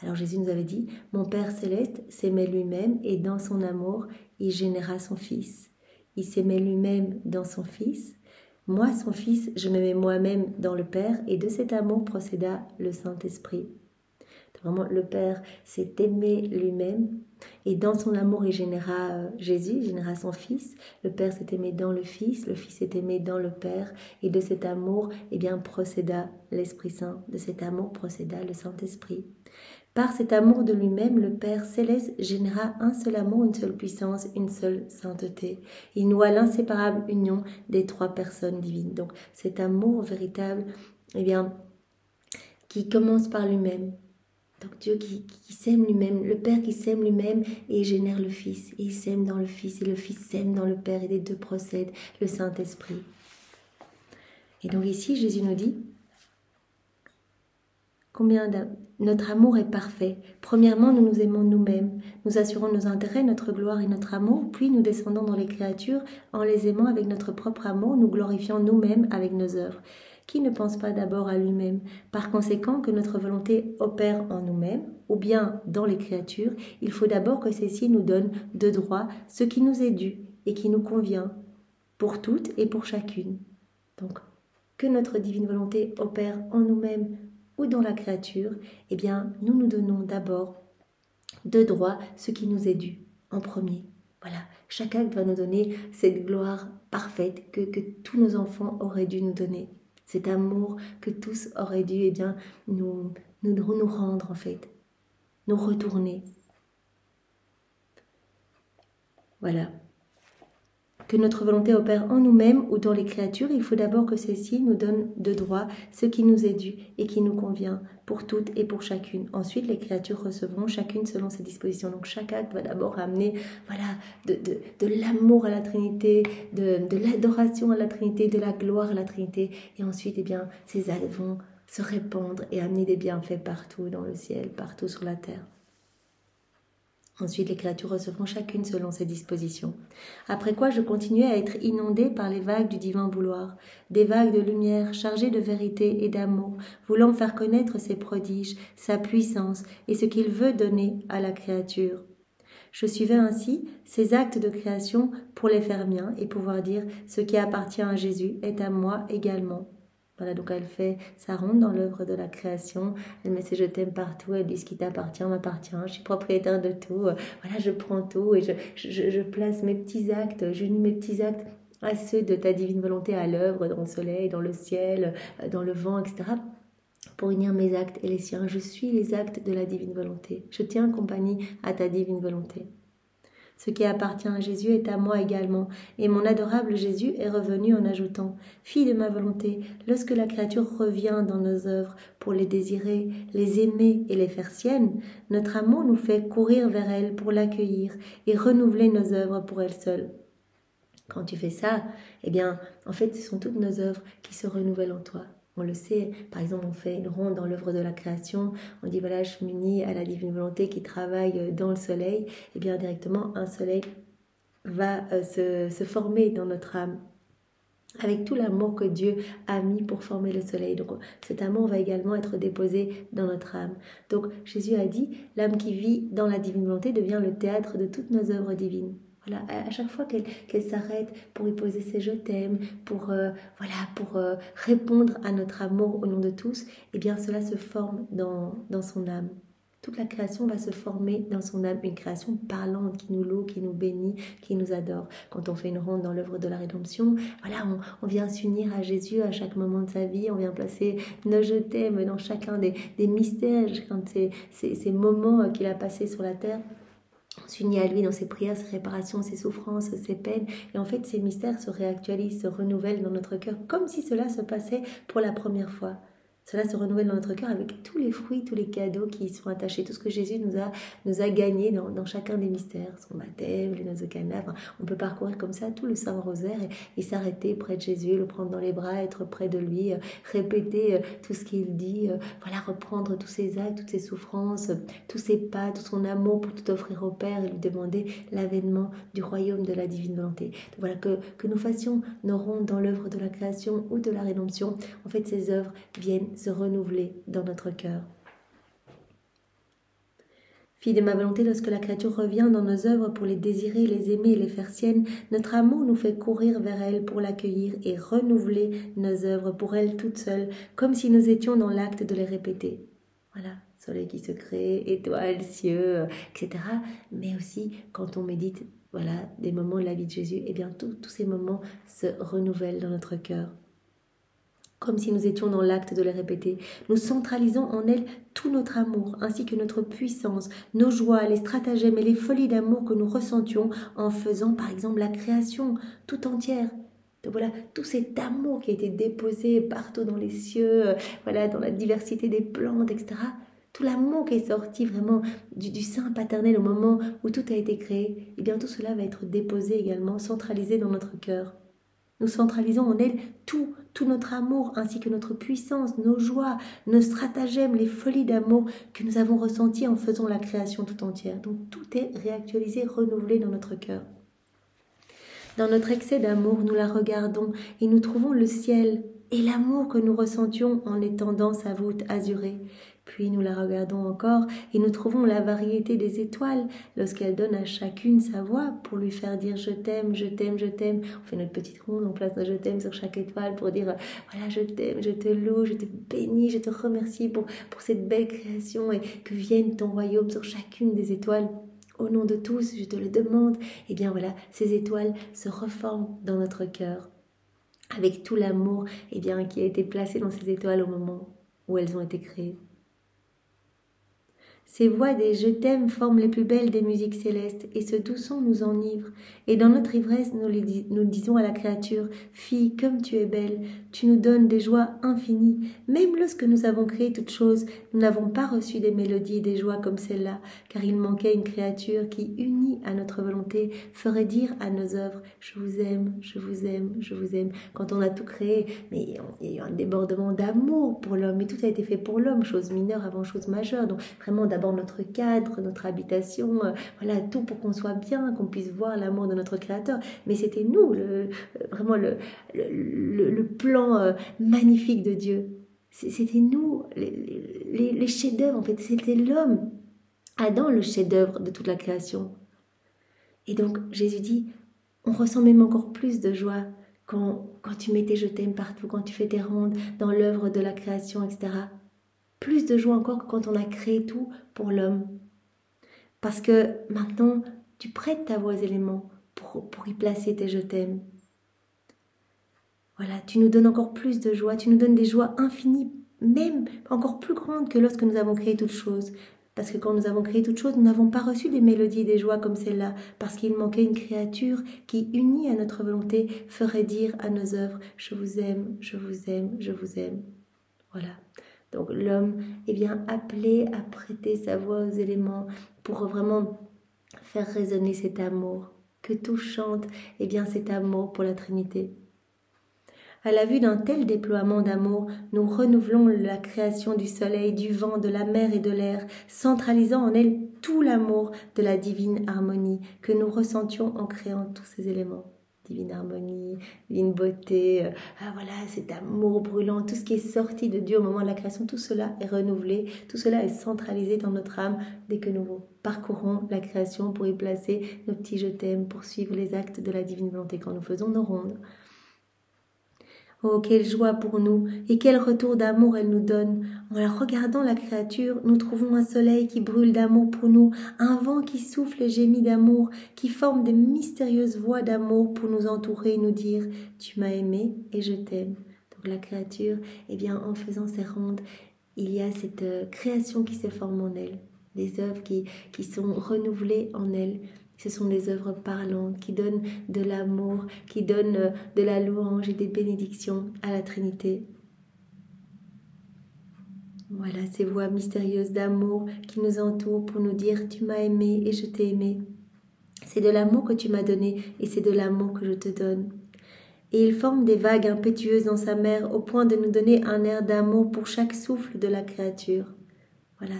Alors Jésus nous avait dit, mon Père céleste s'aimait lui-même et dans son amour, il généra son Fils. Il s'aimait lui-même dans son Fils. Moi, son Fils, je m'aimais moi-même dans le Père et de cet amour procéda le Saint-Esprit. Vraiment, le Père s'est aimé lui-même et dans son amour, il généra Jésus, il généra son Fils. Le Père s'est aimé dans le Fils s'est aimé dans le Père et de cet amour, eh bien, procéda l'Esprit Saint. De cet amour procéda le Saint-Esprit. Par cet amour de lui-même, le Père céleste généra un seul amour, une seule puissance, une seule sainteté. Il noua l'inséparable union des trois personnes divines. Donc cet amour véritable, eh bien, qui commence par lui-même. Donc Dieu qui s'aime lui-même, le Père qui s'aime lui-même et génère le Fils. Et il s'aime dans le Fils et le Fils s'aime dans le Père et des deux procède le Saint-Esprit. Et donc ici, Jésus nous dit, notre amour est parfait. Premièrement, nous nous aimons nous-mêmes. Nous assurons nos intérêts, notre gloire et notre amour. Puis nous descendons dans les créatures en les aimant avec notre propre amour. Nous glorifions nous-mêmes avec nos œuvres. Qui ne pense pas d'abord à lui-même? Par conséquent, que notre volonté opère en nous-mêmes ou bien dans les créatures, il faut d'abord que celles-ci nous donnent de droit ce qui nous est dû et qui nous convient pour toutes et pour chacune. Donc, que notre divine volonté opère en nous-mêmes ou dans la créature, eh bien, nous nous donnons d'abord de droit ce qui nous est dû, en premier. Voilà, chaque acte va nous donner cette gloire parfaite que tous nos enfants auraient dû nous donner. Cet amour que tous auraient dû, eh bien, nous rendre, en fait, nous retourner. Voilà. que notre volonté opère en nous-mêmes ou dans les créatures, il faut d'abord que celle-ci nous donne de droit ce qui nous est dû et qui nous convient pour toutes et pour chacune. Ensuite, les créatures recevront chacune selon ses dispositions. Donc chaque acte va d'abord amener de l'amour à la Trinité, de l'adoration à la Trinité, de la gloire à la Trinité. Et ensuite, ces actes vont se répandre et amener des bienfaits partout dans le ciel, partout sur la terre. Ensuite, les créatures recevront chacune selon ses dispositions. Après quoi, je continuais à être inondée par les vagues du divin vouloir, des vagues de lumière chargées de vérité et d'amour, voulant faire connaître ses prodiges, sa puissance et ce qu'il veut donner à la créature. Je suivais ainsi ces actes de création pour les faire miens et pouvoir dire « ce qui appartient à Jésus est à moi également ». Voilà, donc elle fait sa ronde dans l'œuvre de la création, elle met ses je t'aime partout, elle dit ce qui t'appartient m'appartient, je suis propriétaire de tout, voilà, je prends tout et je place mes petits actes, j'unis mes petits actes à ceux de ta divine volonté à l'œuvre, dans le soleil, dans le ciel, dans le vent, etc. Pour unir mes actes et les siens, je suis les actes de la divine volonté, je tiens compagnie à ta divine volonté. Ce qui appartient à Jésus est à moi également, et mon adorable Jésus est revenu en ajoutant « Fille de ma volonté, lorsque la créature revient dans nos œuvres pour les désirer, les aimer et les faire siennes, notre amour nous fait courir vers elle pour l'accueillir et renouveler nos œuvres pour elle seule. » Quand tu fais ça, en fait, ce sont toutes nos œuvres qui se renouvellent en toi. On le sait, par exemple, on fait une ronde dans l'œuvre de la création, on dit voilà, je m'unis à la divine volonté qui travaille dans le soleil, et bien directement un soleil va se former dans notre âme, avec tout l'amour que Dieu a mis pour former le soleil. Donc cet amour va également être déposé dans notre âme. Donc Jésus a dit, l'âme qui vit dans la divine volonté devient le théâtre de toutes nos œuvres divines. Voilà, à chaque fois qu'elle s'arrête pour y poser ses je t'aime, pour répondre à notre amour au nom de tous, eh bien cela se forme dans son âme. Toute la création va se former dans son âme, une création parlante qui nous loue, qui nous bénit, qui nous adore. Quand on fait une ronde dans l'œuvre de la rédemption, voilà, on vient s'unir à Jésus à chaque moment de sa vie, on vient placer nos je t'aime dans chacun des mystères, quand ces moments qu'il a passés sur la terre. On s'unit à lui dans ses prières, ses réparations, ses souffrances, ses peines. Et en fait, ces mystères se réactualisent, se renouvellent dans notre cœur, comme si cela se passait pour la première fois. Cela se renouvelle dans notre cœur avec tous les fruits, tous les cadeaux qui y sont attachés, tout ce que Jésus nous a gagné dans chacun des mystères, son baptême, les noces de Cana. Enfin, on peut parcourir comme ça tout le Saint Rosaire et s'arrêter près de Jésus, le prendre dans les bras, être près de lui, répéter tout ce qu'il dit, reprendre tous ses actes, toutes ses souffrances, tous ses pas, tout son amour pour tout offrir au Père et lui demander l'avènement du royaume de la divine volonté. Donc voilà, que nous fassions nos rondes dans l'œuvre de la création ou de la rédemption. En fait, ces œuvres viennent se renouveler dans notre cœur. Fille de ma volonté, lorsque la créature revient dans nos œuvres pour les désirer, les aimer et les faire siennes, notre amour nous fait courir vers elle pour l'accueillir et renouveler nos œuvres pour elle toute seule, comme si nous étions dans l'acte de les répéter. Voilà, soleil qui se crée, étoiles, cieux, etc. Mais aussi, quand on médite, voilà, des moments de la vie de Jésus, tous ces moments se renouvellent dans notre cœur. Comme si nous étions dans l'acte de les répéter. Nous centralisons en elle tout notre amour, ainsi que notre puissance, nos joies, les stratagèmes et les folies d'amour que nous ressentions en faisant par exemple la création tout entière. Donc voilà, tout cet amour qui a été déposé partout dans les cieux, dans la diversité des plantes, etc. Tout l'amour qui est sorti vraiment du sein paternel au moment où tout a été créé, tout cela va être déposé également, centralisé dans notre cœur. Nous centralisons en elle tout notre amour, ainsi que notre puissance, nos joies, nos stratagèmes, les folies d'amour que nous avons ressenties en faisant la création tout entière. Donc tout est réactualisé, renouvelé dans notre cœur. Dans notre excès d'amour, nous la regardons et nous trouvons le ciel et l'amour que nous ressentions en étendant sa voûte azurée. Puis nous la regardons encore et nous trouvons la variété des étoiles lorsqu'elle donne à chacune sa voix pour lui faire dire « je t'aime, je t'aime, je t'aime ». On fait notre petite ronde, on place notre « je t'aime » sur chaque étoile pour dire « voilà, je t'aime, je te loue, je te bénis, je te remercie pour cette belle création et que vienne ton royaume sur chacune des étoiles ». Au nom de tous, je te le demande. Ces étoiles se reforment dans notre cœur avec tout l'amour qui a été placé dans ces étoiles au moment où elles ont été créées. Ces voix des je t'aime forment les plus belles des musiques célestes, et ce doux son nous enivre. Et dans notre ivresse, nous disons à la créature, fille, comme tu es belle, tu nous donnes des joies infinies. Même lorsque nous avons créé toutes choses, nous n'avons pas reçu des mélodies et des joies comme celle-là, car il manquait une créature qui, unie à notre volonté, ferait dire à nos œuvres, je vous aime, je vous aime, je vous aime. Quand on a tout créé, mais il y a eu un débordement d'amour pour l'homme, mais tout a été fait pour l'homme, chose mineure avant chose majeure. Donc vraiment d'abord notre cadre, notre habitation, voilà, tout pour qu'on soit bien, qu'on puisse voir l'amour de notre Créateur. Mais c'était nous, vraiment le plan magnifique de Dieu. C'était nous, les chefs-d'œuvre, en fait, c'était l'homme, Adam, le chef-d'œuvre de toute la création. Et donc Jésus dit, on ressent même encore plus de joie quand tu mets tes je t'aime partout, quand tu fais tes rondes dans l'œuvre de la création, etc. Plus de joie encore que quand on a créé tout pour l'homme. Parce que maintenant, tu prêtes ta voix aux éléments pour y placer tes je t'aime. Voilà, tu nous donnes encore plus de joie, tu nous donnes des joies infinies, même encore plus grandes que lorsque nous avons créé toutes choses. Parce que quand nous avons créé toutes choses, nous n'avons pas reçu des mélodies et des joies comme celle-là, parce qu'il manquait une créature qui, unie à notre volonté, ferait dire à nos œuvres « Je vous aime, je vous aime, je vous aime ». Voilà. Donc l'homme est bien appelé à prêter sa voix aux éléments pour vraiment faire résonner cet amour. Que tout chante, eh bien cet amour pour la Trinité. À la vue d'un tel déploiement d'amour, nous renouvelons la création du soleil, du vent, de la mer et de l'air, centralisant en elle tout l'amour de la divine harmonie que nous ressentions en créant tous ces éléments. Divine harmonie, divine beauté, voilà, cet amour brûlant, tout ce qui est sorti de Dieu au moment de la création, tout cela est renouvelé, tout cela est centralisé dans notre âme dès que nous parcourons la création pour y placer nos petits je t'aime, pour suivre les actes de la divine volonté quand nous faisons nos rondes. Oh, quelle joie pour nous et quel retour d'amour elle nous donne. En la regardant la créature, nous trouvons un soleil qui brûle d'amour pour nous, un vent qui souffle et gémit d'amour, qui forme des mystérieuses voix d'amour pour nous entourer et nous dire « Tu m'as aimé et je t'aime ». Donc la créature, eh bien, en faisant ses rondes, il y a cette création qui se forme en elle, des œuvres qui sont renouvelées en elle. Ce sont des œuvres parlantes qui donnent de l'amour, qui donnent de la louange et des bénédictions à la Trinité. Voilà ces voix mystérieuses d'amour qui nous entourent pour nous dire « Tu m'as aimé et je t'ai aimé ». C'est de l'amour que tu m'as donné et c'est de l'amour que je te donne. Et il forme des vagues impétueuses dans sa mer au point de nous donner un air d'amour pour chaque souffle de la créature. Voilà,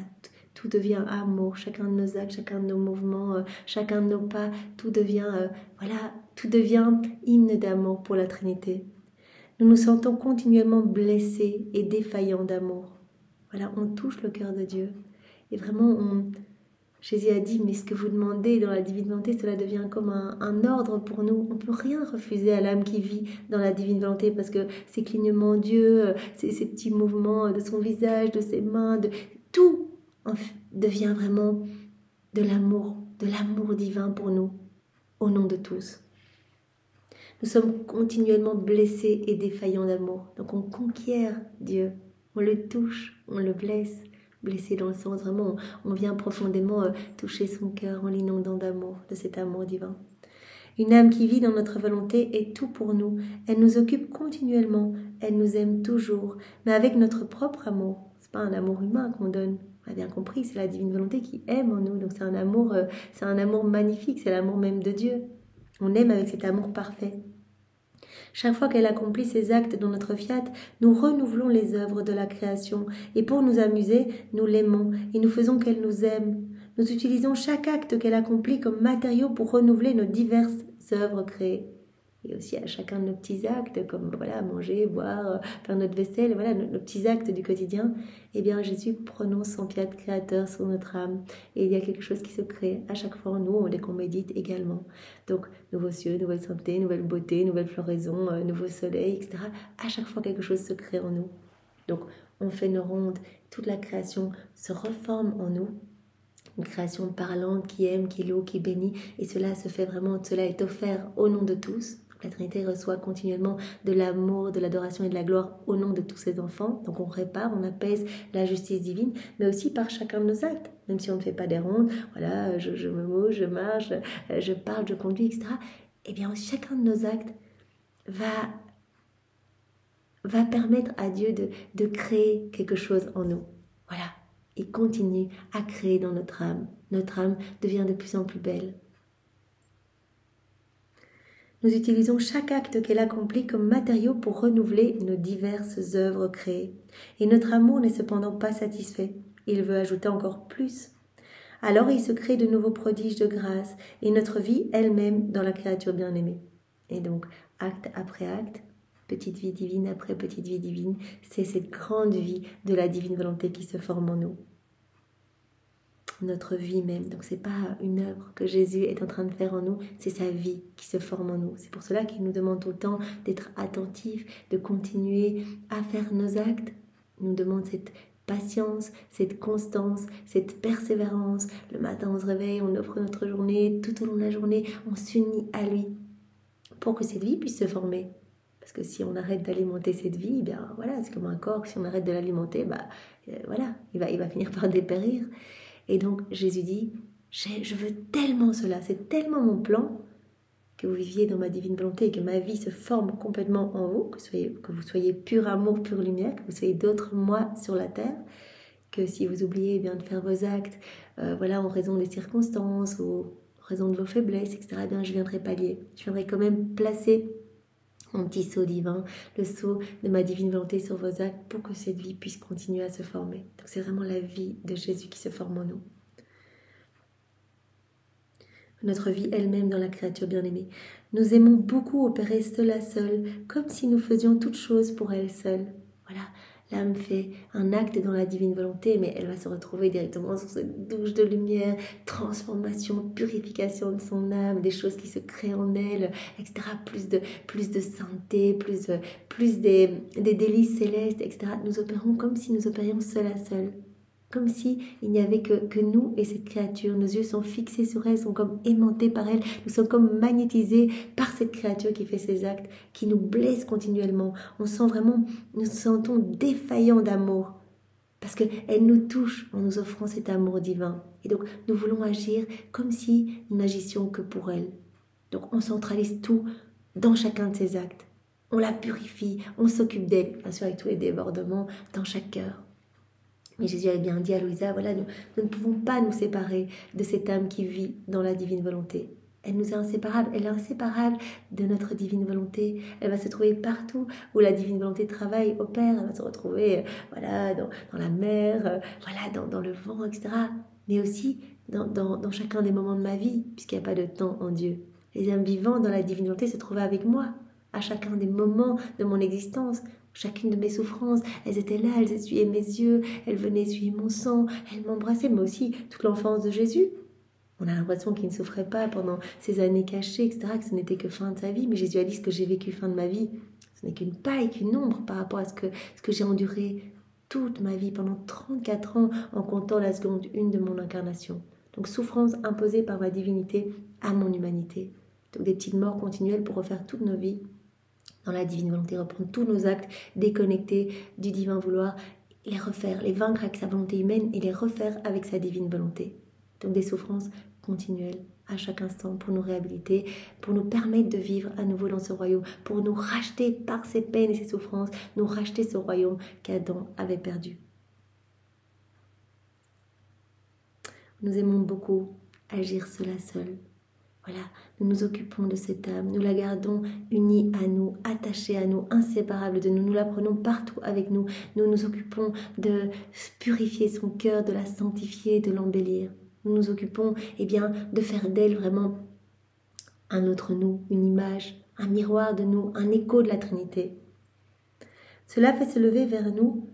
tout devient amour, chacun de nos actes, chacun de nos mouvements, chacun de nos pas, tout devient hymne d'amour pour la Trinité. Nous nous sentons continuellement blessés et défaillants d'amour. Voilà, on touche le cœur de Dieu. Et vraiment, Jésus a dit, mais ce que vous demandez dans la divine volonté, cela devient comme un ordre pour nous. On ne peut rien refuser à l'âme qui vit dans la divine volonté parce que ces clignements d'yeux, ces petits mouvements de son visage, de ses mains, tout devient vraiment de l'amour divin pour nous, au nom de tous. Nous sommes continuellement blessés et défaillants d'amour. Donc on conquiert Dieu, on le touche, on le blesse. Blessé dans le sens, vraiment, on vient profondément toucher son cœur en l'inondant d'amour, de cet amour divin. Une âme qui vit dans notre volonté est tout pour nous. Elle nous occupe continuellement, elle nous aime toujours, mais avec notre propre amour. Ce n'est pas un amour humain qu'on donne. On a bien compris, c'est la divine volonté qui aime en nous. Donc c'est un amour magnifique, c'est l'amour même de Dieu. On aime avec cet amour parfait. Chaque fois qu'elle accomplit ses actes dans notre fiat, nous renouvelons les œuvres de la création et pour nous amuser, nous l'aimons et nous faisons qu'elle nous aime. Nous utilisons chaque acte qu'elle accomplit comme matériau pour renouveler nos diverses œuvres créées. Et aussi à chacun de nos petits actes, comme voilà, manger, boire, faire notre vaisselle, voilà, nos petits actes du quotidien, eh bien Jésus prononce son fiat créateur sur notre âme. Et il y a quelque chose qui se crée à chaque fois en nous, dès qu'on médite également. Donc, nouveaux cieux, nouvelle santé, nouvelle beauté, nouvelle floraison, nouveau soleil, etc. À chaque fois, quelque chose se crée en nous. Donc, on fait nos rondes, toute la création se reforme en nous. Une création parlante qui aime, qui loue, qui bénit. Et cela se fait vraiment, cela est offert au nom de tous. La Trinité reçoit continuellement de l'amour, de l'adoration et de la gloire au nom de tous ses enfants. Donc on répare, on apaise la justice divine, mais aussi par chacun de nos actes. Même si on ne fait pas des rondes, voilà, je me bouge, je marche, je parle, je conduis, etc. Eh bien, chacun de nos actes va permettre à Dieu de créer quelque chose en nous. Voilà, il continue à créer dans notre âme. Notre âme devient de plus en plus belle. Nous utilisons chaque acte qu'elle accomplit comme matériau pour renouveler nos diverses œuvres créées. Et notre amour n'est cependant pas satisfait. Il veut ajouter encore plus. Alors il se crée de nouveaux prodiges de grâce et notre vie elle-même dans la créature bien-aimée. Et donc, acte après acte, petite vie divine après petite vie divine, c'est cette grande vie de la divine volonté qui se forme en nous. Notre vie même. Donc c'est pas une œuvre que Jésus est en train de faire en nous, c'est sa vie qui se forme en nous. C'est pour cela qu'il nous demande tout le temps d'être attentifs, de continuer à faire nos actes. Il nous demande cette patience, cette constance, cette persévérance. Le matin on se réveille, on offre notre journée, tout au long de la journée, on s'unit à lui pour que cette vie puisse se former. Parce que si on arrête d'alimenter cette vie, eh bien voilà, c'est comme un corps, si on arrête de l'alimenter, voilà, il va finir par dépérir. Et donc Jésus dit, je veux tellement cela, c'est tellement mon plan que vous viviez dans ma divine volonté et que ma vie se forme complètement en vous, que vous soyez pur amour, pure lumière, que vous soyez d'autres moi sur la terre, que si vous oubliez bien de faire vos actes, voilà, en raison des circonstances ou en raison de vos faiblesses, etc., eh bien je viendrai pallier. Je viendrai quand même placer mon petit sceau divin, le sceau de ma divine volonté sur vos actes pour que cette vie puisse continuer à se former. Donc c'est vraiment la vie de Jésus qui se forme en nous. Notre vie elle-même dans la créature bien-aimée. Nous aimons beaucoup opérer seul à seul, comme si nous faisions toutes choses pour elle seule. Voilà, l'âme fait un acte dans la divine volonté, mais elle va se retrouver directement sur cette douche de lumière, transformation, purification de son âme, des choses qui se créent en elle, etc. Plus de sainteté, plus des délices célestes, etc. Nous opérons comme si nous opérions seul à seul. Comme si il n'y avait que nous et cette créature. Nos yeux sont fixés sur elle, sont comme aimantés par elle. Nous sommes comme magnétisés par cette créature qui fait ses actes, qui nous blesse continuellement. Nous nous sentons défaillants d'amour. Parce qu'elle nous touche en nous offrant cet amour divin. Et donc, nous voulons agir comme si nous n'agissions que pour elle. Donc, on centralise tout dans chacun de ses actes. On la purifie, on s'occupe d'elle, bien sûr avec tous les débordements dans chaque cœur. Mais Jésus avait bien dit à Louisa, voilà, nous ne pouvons pas nous séparer de cette âme qui vit dans la divine volonté. Elle nous est inséparable, elle est inséparable de notre divine volonté. Elle va se trouver partout où la divine volonté travaille, opère. Elle va se retrouver voilà, dans la mer, voilà, dans le vent, etc. Mais aussi dans chacun des moments de ma vie, puisqu'il n'y a pas de temps en Dieu. Les âmes vivantes dans la divine volonté se trouvaient avec moi, à chacun des moments de mon existence. Chacune de mes souffrances, elles étaient là, elles essuyaient mes yeux, elles venaient essuyer mon sang, elles m'embrassaient, mais aussi toute l'enfance de Jésus. On a l'impression qu'il ne souffrait pas pendant ces années cachées, etc., que ce n'était que fin de sa vie, mais Jésus a dit ce que j'ai vécu fin de ma vie, ce n'est qu'une paille, qu'une ombre par rapport à ce que j'ai enduré toute ma vie, pendant 34 ans, en comptant la seconde 1 de mon incarnation. Donc souffrance imposée par ma divinité à mon humanité. Donc des petites morts continuelles pour refaire toutes nos vies dans la divine volonté, reprendre tous nos actes déconnectés du divin vouloir, les refaire, les vaincre avec sa volonté humaine et les refaire avec sa divine volonté. Donc des souffrances continuelles à chaque instant pour nous réhabiliter, pour nous permettre de vivre à nouveau dans ce royaume, pour nous racheter par ses peines et ses souffrances, nous racheter ce royaume qu'Adam avait perdu. Nous aimons beaucoup agir seul à seul. Voilà, nous nous occupons de cette âme, nous la gardons unie à nous, attachée à nous, inséparable de nous, nous la prenons partout avec nous, nous nous occupons de purifier son cœur, de la sanctifier, de l'embellir. Nous nous occupons de faire d'elle vraiment un autre nous, une image, un miroir de nous, un écho de la Trinité. Cela fait se lever vers nous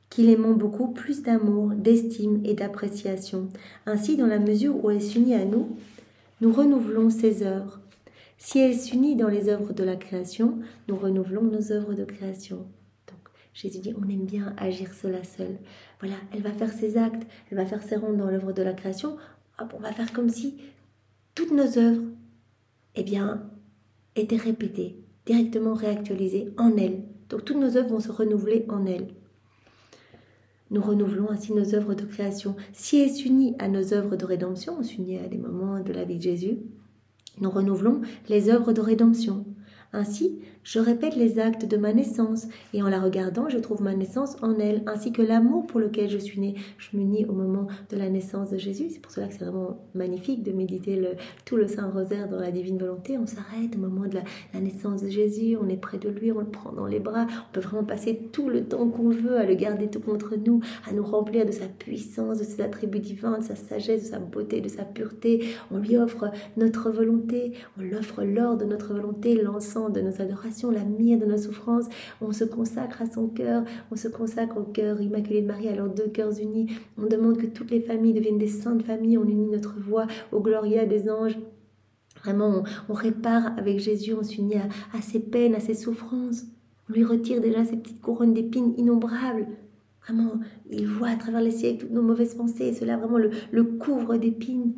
qu'il aimons beaucoup plus d'amour, d'estime et d'appréciation. Ainsi, dans la mesure où elle s'unit à nous, nous renouvelons ses œuvres. Si elle s'unit dans les œuvres de la création, nous renouvelons nos œuvres de création. Donc, Jésus dit, on aime bien agir seul à seul. Voilà, elle va faire ses actes, elle va faire ses rondes dans l'œuvre de la création. Hop, on va faire comme si toutes nos œuvres, étaient répétées, directement réactualisées en elle. Donc toutes nos œuvres vont se renouveler en elle. Nous renouvelons ainsi nos œuvres de création. Si elle s'unit à nos œuvres de rédemption, on s'unit à des moments de la vie de Jésus, nous renouvelons les œuvres de rédemption. Ainsi, je répète les actes de ma naissance, et en la regardant, je trouve ma naissance en elle, ainsi que l'amour pour lequel je suis née. Je m'unis au moment de la naissance de Jésus. C'est pour cela que c'est vraiment magnifique de méditer tout le Saint-Rosaire dans la divine volonté. On s'arrête au moment de la naissance de Jésus, on est près de lui, on le prend dans les bras. On peut vraiment passer tout le temps qu'on veut à le garder tout contre nous, à nous remplir de sa puissance, de ses attributs divins, de sa sagesse, de sa beauté, de sa pureté. On lui offre notre volonté, on lui offre l'or de notre volonté, l'encens de nos adorations, la myrrhe de nos souffrances. On se consacre à son cœur, on se consacre au cœur immaculé de Marie, à leurs deux cœurs unis. On demande que toutes les familles deviennent des saintes familles, on unit notre voix au gloria des anges. Vraiment, on répare avec Jésus, on s'unit à ses peines, à ses souffrances. On lui retire déjà ces petites couronnes d'épines innombrables. Vraiment, il voit à travers les siècles toutes nos mauvaises pensées, et cela vraiment le couvre d'épines.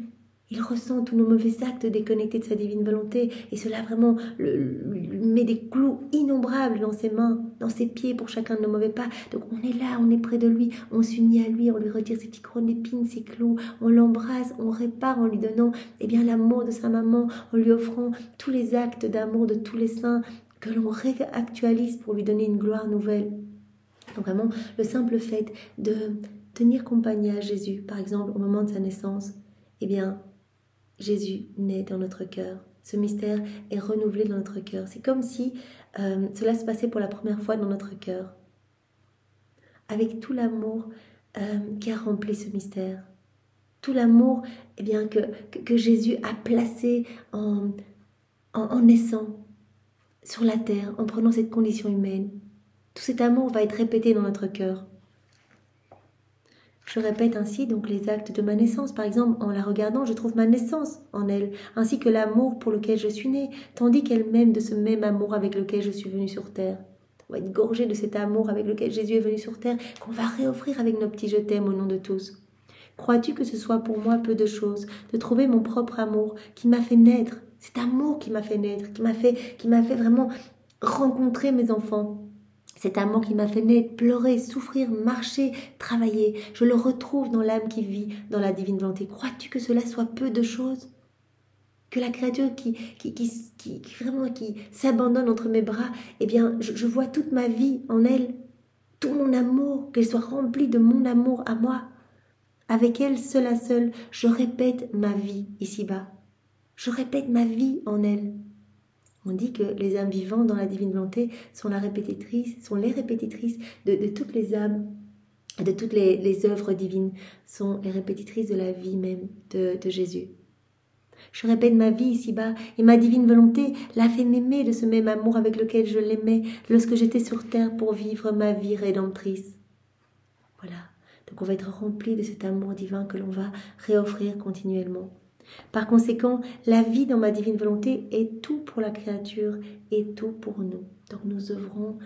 Il ressent tous nos mauvais actes déconnectés de sa divine volonté, et cela vraiment lui met des clous innombrables dans ses mains, dans ses pieds pour chacun de nos mauvais pas. Donc on est là, on est près de lui, on s'unit à lui, on lui retire ses petites couronnes d'épines, ses clous, on l'embrasse, on répare en lui donnant l'amour de sa maman, en lui offrant tous les actes d'amour de tous les saints que l'on réactualise pour lui donner une gloire nouvelle. Donc vraiment, le simple fait de tenir compagnie à Jésus, par exemple au moment de sa naissance, Jésus naît dans notre cœur. Ce mystère est renouvelé dans notre cœur. C'est comme si cela se passait pour la première fois dans notre cœur. Avec tout l'amour qui a rempli ce mystère. Tout l'amour que Jésus a placé en naissant sur la terre, en prenant cette condition humaine. Tout cet amour va être répété dans notre cœur. Je répète ainsi donc les actes de ma naissance. Par exemple, en la regardant, je trouve ma naissance en elle, ainsi que l'amour pour lequel je suis née, tandis qu'elle m'aime de ce même amour avec lequel je suis venue sur terre. On va être gorgé de cet amour avec lequel Jésus est venu sur terre, qu'on va réoffrir avec nos petits je t'aime au nom de tous. Crois-tu que ce soit pour moi peu de choses, de trouver mon propre amour qui m'a fait naître, cet amour qui m'a fait naître, qui m'a fait vraiment rencontrer mes enfants. Cet amour qui m'a fait naître, pleurer, souffrir, marcher, travailler, je le retrouve dans l'âme qui vit dans la divine volonté. Crois-tu que cela soit peu de choses? Que la créature qui s'abandonne entre mes bras, je vois toute ma vie en elle, tout mon amour, qu'elle soit remplie de mon amour à moi. Avec elle, seule à seule, je répète ma vie ici-bas. Je répète ma vie en elle. On dit que les âmes vivantes dans la divine volonté sont les répétitrices de toutes les âmes, de toutes les œuvres divines, sont les répétitrices de la vie même de Jésus. Je répète ma vie ici-bas, et ma divine volonté l'a fait m'aimer de ce même amour avec lequel je l'aimais lorsque j'étais sur terre pour vivre ma vie rédemptrice. Voilà, donc on va être rempli de cet amour divin que l'on va réoffrir continuellement. Par conséquent, la vie dans ma divine volonté est tout pour la créature et tout pour nous. Donc nous œuvrons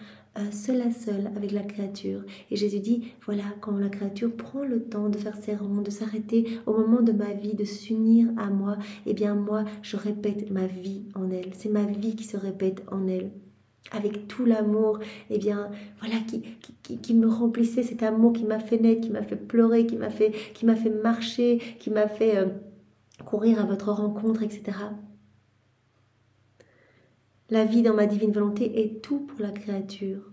seul à seul avec la créature. Et Jésus dit, voilà, quand la créature prend le temps de faire ses ronds, de s'arrêter au moment de ma vie, de s'unir à moi, moi, je répète ma vie en elle. C'est ma vie qui se répète en elle. Avec tout l'amour, qui me remplissait, cet amour qui m'a fait naître, qui m'a fait pleurer, qui m'a fait marcher, qui m'a fait courir à votre rencontre, etc. La vie dans ma divine volonté est tout pour la créature.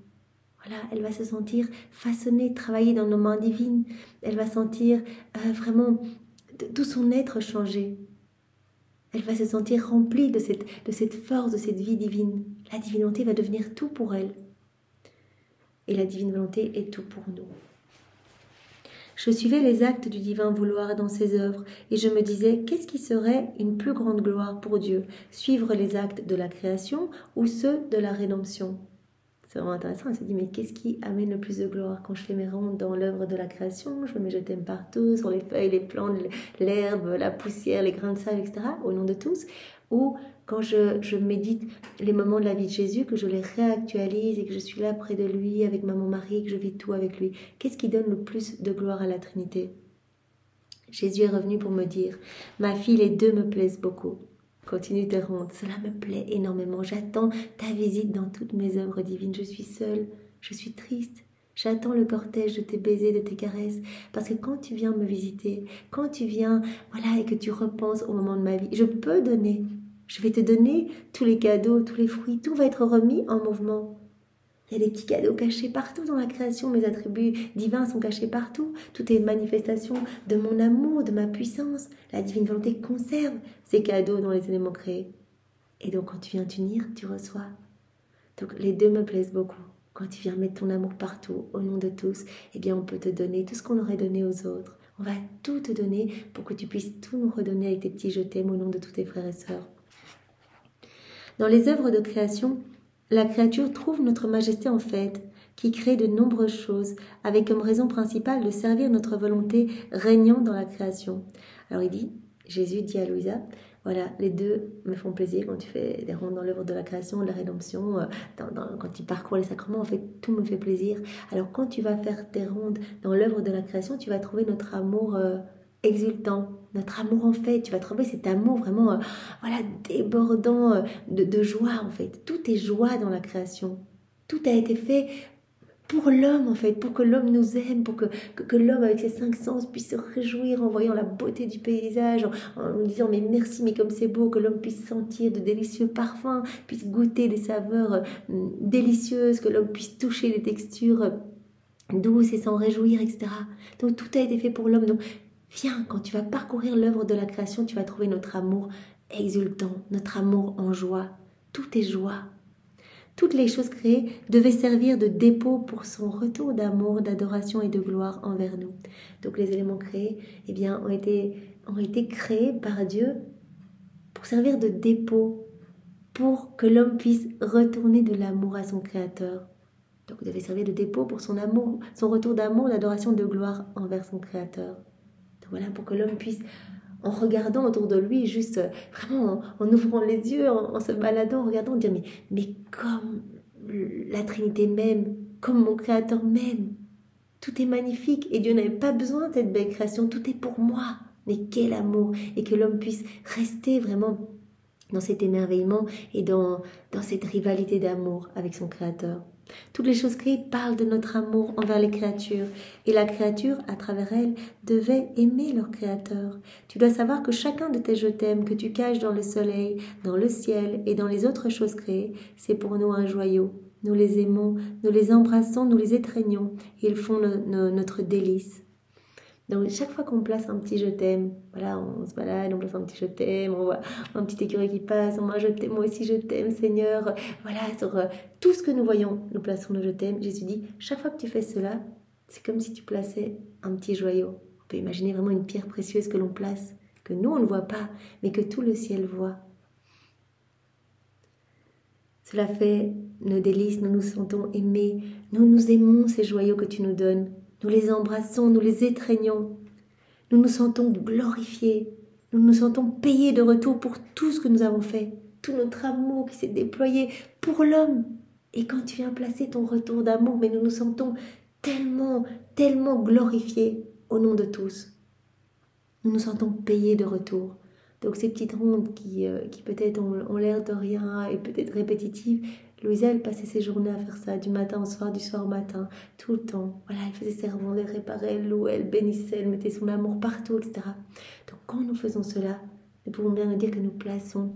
Voilà, elle va se sentir façonnée, travailler dans nos mains divines. Elle va sentir vraiment tout son être changé. Elle va se sentir remplie de cette force, de cette vie divine. La divine volonté va devenir tout pour elle. Et la divine volonté est tout pour nous. Je suivais les actes du divin vouloir dans ses œuvres et je me disais, qu'est-ce qui serait une plus grande gloire pour Dieu? Suivre les actes de la création ou ceux de la rédemption? C'est vraiment intéressant, elle se dit, mais qu'est-ce qui amène le plus de gloire? Quand je fais mes rondes dans l'œuvre de la création, je mets je t'aime partout, sur les feuilles, les plantes, l'herbe, la poussière, les grains de sable, etc., au nom de tous. Ou quand je médite les moments de la vie de Jésus, que je les réactualise et que je suis là près de lui, avec maman Marie, que je vis tout avec lui. Qu'est-ce qui donne le plus de gloire à la Trinité? Jésus est revenu pour me dire, ma fille, les deux me plaisent beaucoup. Continue tes rondes, cela me plaît énormément. J'attends ta visite dans toutes mes œuvres divines. Je suis seule, je suis triste. J'attends le cortège de tes baisers, de tes caresses. Parce que quand tu viens me visiter, quand tu viens, voilà, et que tu repenses au moment de ma vie, je peux donner. Je vais te donner tous les cadeaux, tous les fruits. Tout va être remis en mouvement. Il y a des petits cadeaux cachés partout dans la création. Mes attributs divins sont cachés partout. Tout est une manifestation de mon amour, de ma puissance. La divine volonté conserve ces cadeaux dans les éléments créés. Et donc, quand tu viens t'unir, tu reçois. Donc, les deux me plaisent beaucoup. Quand tu viens mettre ton amour partout, au nom de tous, eh bien, on peut te donner tout ce qu'on aurait donné aux autres. On va tout te donner pour que tu puisses tout nous redonner avec tes petits je t'aime au nom de tous tes frères et sœurs. Dans les œuvres de création, la créature trouve notre majesté en fait, qui crée de nombreuses choses, avec comme raison principale de servir notre volonté régnant dans la création. Alors Jésus dit à Louisa, voilà, les deux me font plaisir quand tu fais des rondes dans l'œuvre de la création, de la rédemption, quand tu parcours les sacrements, en fait, tout me fait plaisir. Alors quand tu vas faire tes rondes dans l'œuvre de la création, tu vas trouver notre amour exultant, notre amour en fait, tu vas trouver cet amour vraiment voilà, débordant de joie en fait. Tout est joie dans la création. Tout a été fait pour l'homme en fait, pour que l'homme nous aime, pour que l'homme avec ses 5 sens puisse se réjouir en voyant la beauté du paysage, en nous disant mais merci, mais comme c'est beau, que l'homme puisse sentir de délicieux parfums, puisse goûter des saveurs délicieuses, que l'homme puisse toucher des textures douces et s'en réjouir, etc. Donc tout a été fait pour l'homme. Donc viens, quand tu vas parcourir l'œuvre de la création, tu vas trouver notre amour exultant, notre amour en joie. Tout est joie. Toutes les choses créées devaient servir de dépôt pour son retour d'amour, d'adoration et de gloire envers nous. Donc les éléments créés eh bien, ont été créés par Dieu pour servir de dépôt, pour que l'homme puisse retourner de l'amour à son Créateur. Donc ils devaient servir de dépôt pour son amour, son retour d'amour, d'adoration, de gloire envers son Créateur. Donc voilà, pour que l'homme puisse, en regardant autour de lui, juste vraiment en ouvrant les yeux, en se baladant, en regardant, dire mais comme la Trinité m'aime, comme mon Créateur m'aime, tout est magnifique et Dieu n'avait pas besoin de cette belle création, tout est pour moi. Mais quel amour! Et que l'homme puisse rester vraiment dans cet émerveillement et dans cette rivalité d'amour avec son Créateur. Toutes les choses créées parlent de notre amour envers les créatures. Et la créature, à travers elle, devait aimer leur Créateur. Tu dois savoir que chacun de tes je t'aime que tu caches dans le soleil, dans le ciel et dans les autres choses créées, c'est pour nous un joyau. Nous les aimons, nous les embrassons, nous les étreignons. Ils font notre délice. Donc chaque fois qu'on place un petit je t'aime, voilà, on se balade, on place un petit je t'aime, on voit un petit écureuil qui passe, moi je t'aime, moi aussi je t'aime Seigneur, voilà, sur tout ce que nous voyons, nous plaçons le je t'aime. Jésus dit, chaque fois que tu fais cela, c'est comme si tu plaçais un petit joyau. On peut imaginer vraiment une pierre précieuse que l'on place, que nous on ne voit pas, mais que tout le ciel voit. Cela fait nos délices, nous nous sentons aimés, nous aimons ces joyaux que tu nous donnes. Nous les embrassons, nous les étreignons. Nous nous sentons glorifiés. Nous nous sentons payés de retour pour tout ce que nous avons fait. Tout notre amour qui s'est déployé pour l'homme. Et quand tu viens placer ton retour d'amour, mais nous nous sentons tellement, tellement glorifiés au nom de tous. Nous nous sentons payés de retour. Donc ces petites rondes qui peut-être ont l'air de rien et peut-être répétitives, Louisa, elle passait ses journées à faire ça, du matin au soir, du soir au matin, tout le temps. Voilà, elle faisait ses rondes, elle réparait, elle louait, elle bénissait, elle mettait son amour partout, etc. Donc quand nous faisons cela, nous pouvons bien nous dire que nous plaçons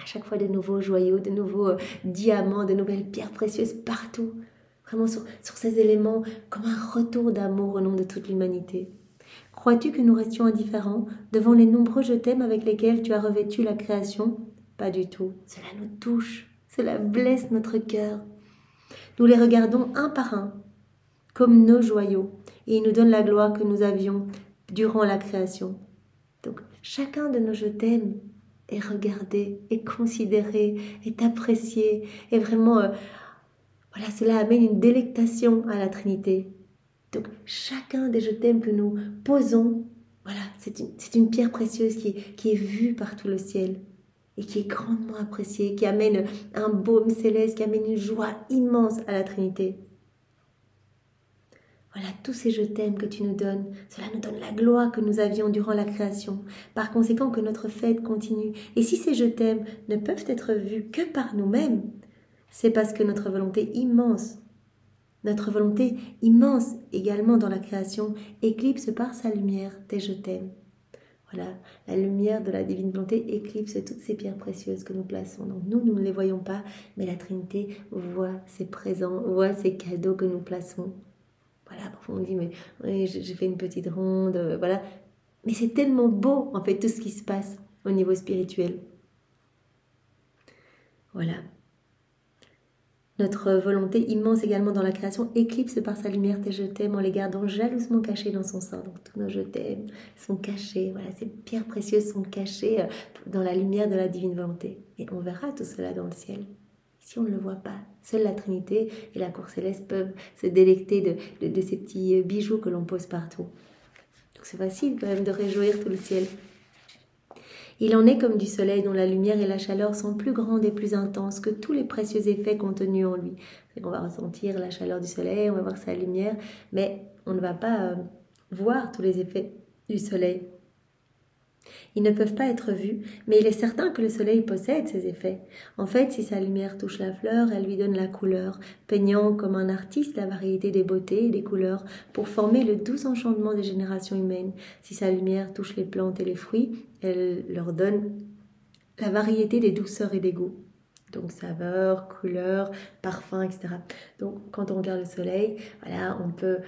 à chaque fois de nouveaux joyaux, de nouveaux diamants, de nouvelles pierres précieuses partout. Vraiment sur ces éléments comme un retour d'amour au nom de toute l'humanité. Crois-tu que nous restions indifférents devant les nombreux je t'aime avec lesquels tu as revêtu la création? Pas du tout. Cela nous touche. Cela blesse notre cœur. Nous les regardons un par un, comme nos joyaux, et ils nous donnent la gloire que nous avions durant la création. Donc, chacun de nos je t'aime est regardé, est considéré, est apprécié, et vraiment, voilà, cela amène une délectation à la Trinité. Donc, chacun des je t'aime que nous posons, voilà, c'est une pierre précieuse qui est vue par tout le ciel. Et qui est grandement apprécié, qui amène un baume céleste, qui amène une joie immense à la Trinité. Voilà, tous ces je t'aime que tu nous donnes, cela nous donne la gloire que nous avions durant la création. Par conséquent, que notre fête continue. Et si ces je t'aime ne peuvent être vus que par nous-mêmes, c'est parce que notre volonté immense également dans la création, éclipse par sa lumière tes je t'aime. Voilà, la lumière de la divine volonté éclipse toutes ces pierres précieuses que nous plaçons. Donc nous ne les voyons pas, mais la Trinité voit ces présents, voit ces cadeaux que nous plaçons. Voilà, parfois on dit, mais oui, j'ai fait une petite ronde, voilà. Mais c'est tellement beau, en fait, tout ce qui se passe au niveau spirituel. Voilà. Notre volonté immense également dans la création éclipse par sa lumière tes je t'aime en les gardant jalousement cachés dans son sein. Donc tous nos je t'aime sont cachés, voilà, ces pierres précieuses sont cachées dans la lumière de la divine volonté. Et on verra tout cela dans le ciel. Si on ne le voit pas, seule la Trinité et la cour céleste peuvent se délecter de ces petits bijoux que l'on pose partout. Donc c'est facile quand même de réjouir tout le ciel. Il en est comme du soleil dont la lumière et la chaleur sont plus grandes et plus intenses que tous les précieux effets contenus en lui. On va ressentir la chaleur du soleil, on va voir sa lumière, mais on ne va pas voir tous les effets du soleil. Ils ne peuvent pas être vus, mais il est certain que le soleil possède ces effets. En fait, si sa lumière touche la fleur, elle lui donne la couleur, peignant comme un artiste la variété des beautés et des couleurs pour former le doux enchantement des générations humaines. Si sa lumière touche les plantes et les fruits, elle leur donne la variété des douceurs et des goûts. Donc saveur, couleur, parfum, etc. Donc quand on regarde le soleil, voilà, on peut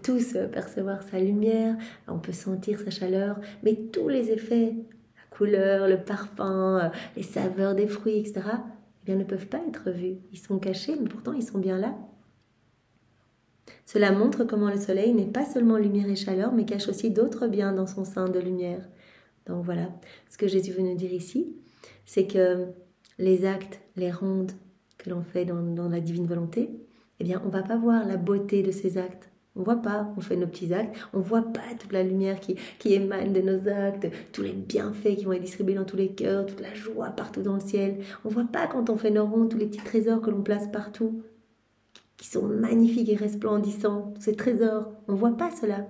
tous percevoir sa lumière, on peut sentir sa chaleur, mais tous les effets, la couleur, le parfum, les saveurs des fruits, etc., eh bien, ne peuvent pas être vus. Ils sont cachés, mais pourtant ils sont bien là. Cela montre comment le soleil n'est pas seulement lumière et chaleur, mais cache aussi d'autres biens dans son sein de lumière. Donc voilà, ce que Jésus veut nous dire ici, c'est que les actes, les rondes que l'on fait dans la divine volonté, eh bien, on ne va pas voir la beauté de ces actes. On ne voit pas, on fait nos petits actes, on ne voit pas toute la lumière qui émane de nos actes, tous les bienfaits qui vont être distribués dans tous les cœurs, toute la joie partout dans le ciel. On ne voit pas quand on fait nos rondes tous les petits trésors que l'on place partout, qui sont magnifiques et resplendissants, tous ces trésors. On ne voit pas cela.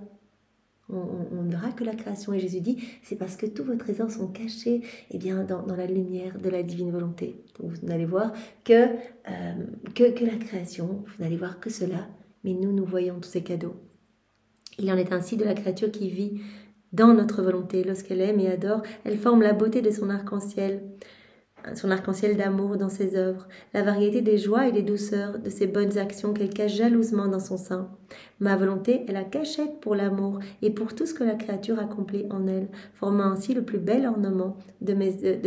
On ne verra que la création. Et Jésus dit, c'est parce que tous vos trésors sont cachés dans la lumière de la divine volonté. Donc vous n'allez voir que la création, vous n'allez voir que cela, mais nous voyons tous ces cadeaux. Il en est ainsi de la créature qui vit dans notre volonté. Lorsqu'elle aime et adore, elle forme la beauté de son arc-en-ciel d'amour dans ses œuvres, la variété des joies et des douceurs de ses bonnes actions qu'elle cache jalousement dans son sein. Ma volonté est la cachette pour l'amour et pour tout ce que la créature accomplit en elle, formant ainsi le plus bel ornement de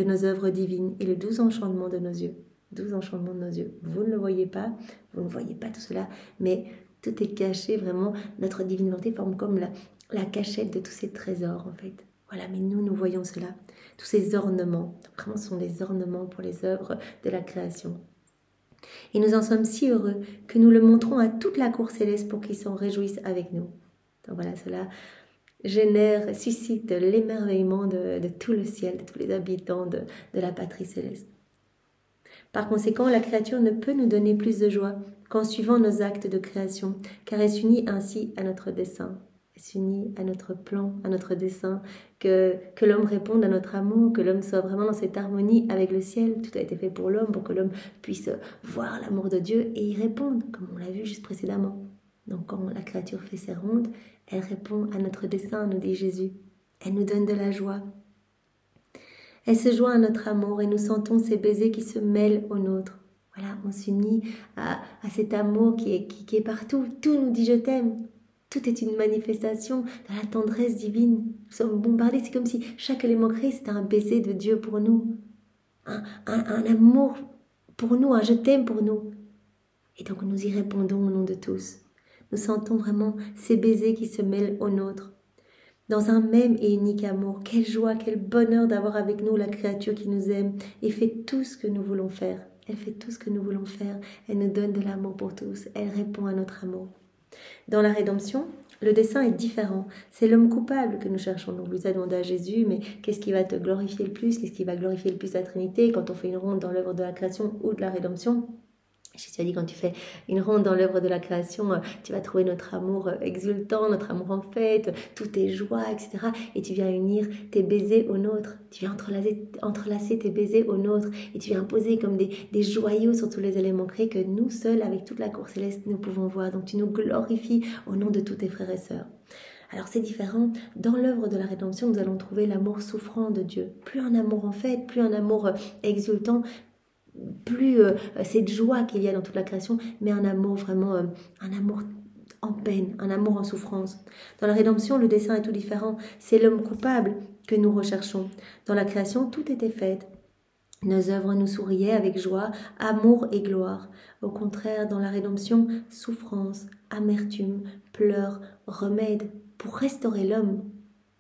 nos œuvres divines et le doux enchantement de nos yeux. Doux enchantement de nos yeux. Vous ne le voyez pas, vous ne voyez pas tout cela, mais tout est caché vraiment. Notre divine volonté forme comme la cachette de tous ces trésors en fait. Voilà, mais nous voyons cela, tous ces ornements. Vraiment, ce sont des ornements pour les œuvres de la création. Et nous en sommes si heureux que nous le montrons à toute la cour céleste pour qu'ils s'en réjouissent avec nous. Donc voilà, cela suscite l'émerveillement de tout le ciel, de tous les habitants de la patrie céleste. Par conséquent, la créature ne peut nous donner plus de joie qu'en suivant nos actes de création, car elle s'unit ainsi à notre dessein. S'unit à notre plan, à notre dessein, que l'homme réponde à notre amour, que l'homme soit vraiment dans cette harmonie avec le ciel. Tout a été fait pour l'homme, pour que l'homme puisse voir l'amour de Dieu et y répondre, comme on l'a vu juste précédemment. Donc quand la créature fait ses rondes, elle répond à notre dessein, nous dit Jésus. Elle nous donne de la joie. Elle se joint à notre amour et nous sentons ces baisers qui se mêlent aux nôtres. Voilà, on s'unit à cet amour qui est partout. Tout nous dit je t'aime. Tout est une manifestation de la tendresse divine. Nous sommes bombardés, c'est comme si chaque élément créé, c'était un baiser de Dieu pour nous. Un amour pour nous, un je t'aime pour nous. Et donc nous y répondons au nom de tous. Nous sentons vraiment ces baisers qui se mêlent aux nôtres. Dans un même et unique amour, quelle joie, quel bonheur d'avoir avec nous la créature qui nous aime et fait tout ce que nous voulons faire. Elle fait tout ce que nous voulons faire. Elle nous donne de l'amour pour tous. Elle répond à notre amour. Dans la rédemption, le dessein est différent. C'est l'homme coupable que nous cherchons. Donc, vous avez demandé à Jésus, mais qu'est-ce qui va te glorifier le plus? Qu'est-ce qui va glorifier le plus la Trinité quand on fait une ronde dans l'œuvre de la création ou de la rédemption? Jésus a dit, quand tu fais une ronde dans l'œuvre de la création, tu vas trouver notre amour exultant, notre amour en fête, toutes tes joies, etc. Et tu viens unir tes baisers aux nôtres. Tu viens entrelacer tes baisers aux nôtres. Et tu viens poser comme des joyaux sur tous les éléments créés que nous seuls, avec toute la cour céleste, nous pouvons voir. Donc tu nous glorifies au nom de tous tes frères et sœurs. Alors c'est différent. Dans l'œuvre de la rédemption, nous allons trouver l'amour souffrant de Dieu. Plus un amour en fête, plus un amour exultant, plus cette joie qu'il y a dans toute la création, mais un amour vraiment, un amour en peine, un amour en souffrance. Dans la rédemption, le dessein est tout différent. C'est l'homme coupable que nous recherchons. Dans la création, tout était fait. Nos œuvres nous souriaient avec joie, amour et gloire. Au contraire, dans la rédemption, souffrance, amertume, pleurs, remède pour restaurer l'homme.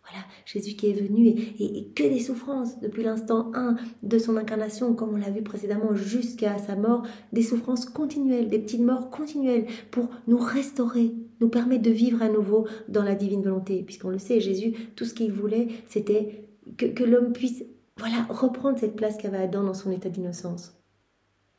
Voilà, Jésus qui est venu et que des souffrances depuis l'instant 1 de son incarnation, comme on l'a vu précédemment, jusqu'à sa mort, des souffrances continuelles, des petites morts continuelles pour nous restaurer, nous permettre de vivre à nouveau dans la divine volonté. Puisqu'on le sait, Jésus, tout ce qu'il voulait, c'était que l'homme puisse reprendre cette place qu'avait Adam dans son état d'innocence.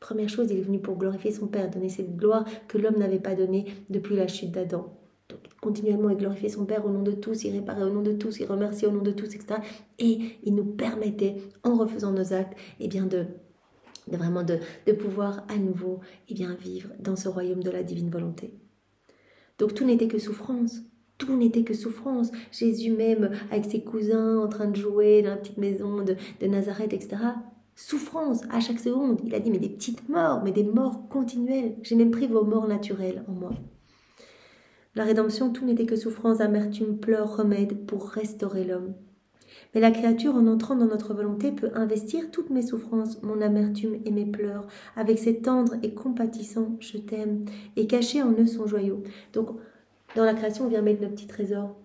Première chose, il est venu pour glorifier son Père, donner cette gloire que l'homme n'avait pas donnée depuis la chute d'Adam. Donc, continuellement, il glorifiait son Père au nom de tous, il réparait au nom de tous, il remerciait au nom de tous, etc. Et il nous permettait, en refaisant nos actes, de pouvoir à nouveau vivre dans ce royaume de la divine volonté. Donc tout n'était que souffrance. Tout n'était que souffrance. Jésus même, avec ses cousins, en train de jouer dans la petite maison de Nazareth, etc. Souffrance à chaque seconde. Il a dit, mais des petites morts, mais des morts continuelles. J'ai même pris vos morts naturelles en moi. La rédemption, tout n'était que souffrance, amertume, pleurs, remède pour restaurer l'homme. Mais la créature, en entrant dans notre volonté, peut investir toutes mes souffrances, mon amertume et mes pleurs, avec ses tendres et compatissants « je t'aime » et cacher en eux son joyau. Donc, dans la création, on vient mettre nos petits trésors,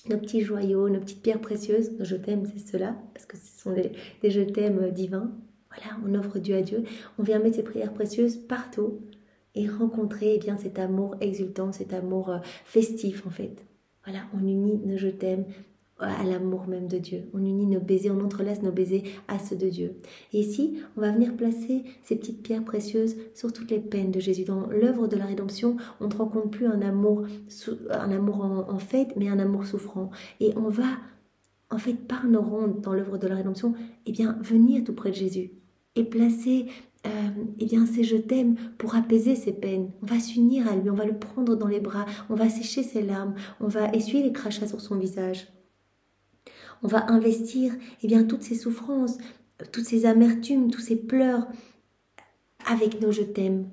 nos petits joyaux, nos petites pierres précieuses. Je t'aime, c'est cela, parce que ce sont des je t'aime divins. Voilà, on offre Dieu à Dieu. On vient mettre ces prières précieuses partout et rencontrer cet amour exultant, cet amour festif en fait. Voilà, on unit nos je t'aime à l'amour même de Dieu. On unit nos baisers, on entrelace nos baisers à ceux de Dieu. Et ici, on va venir placer ces petites pierres précieuses sur toutes les peines de Jésus. Dans l'œuvre de la rédemption, on ne rencontre plus un amour en fait, mais un amour souffrant. Et on va, en fait, par nos rondes dans l'œuvre de la rédemption, venir tout près de Jésus et placer ces je t'aime pour apaiser ses peines. On va s'unir à lui, on va le prendre dans les bras, on va sécher ses larmes, on va essuyer les crachats sur son visage. On va investir toutes ces souffrances, toutes ces amertumes, tous ces pleurs avec nos je t'aime.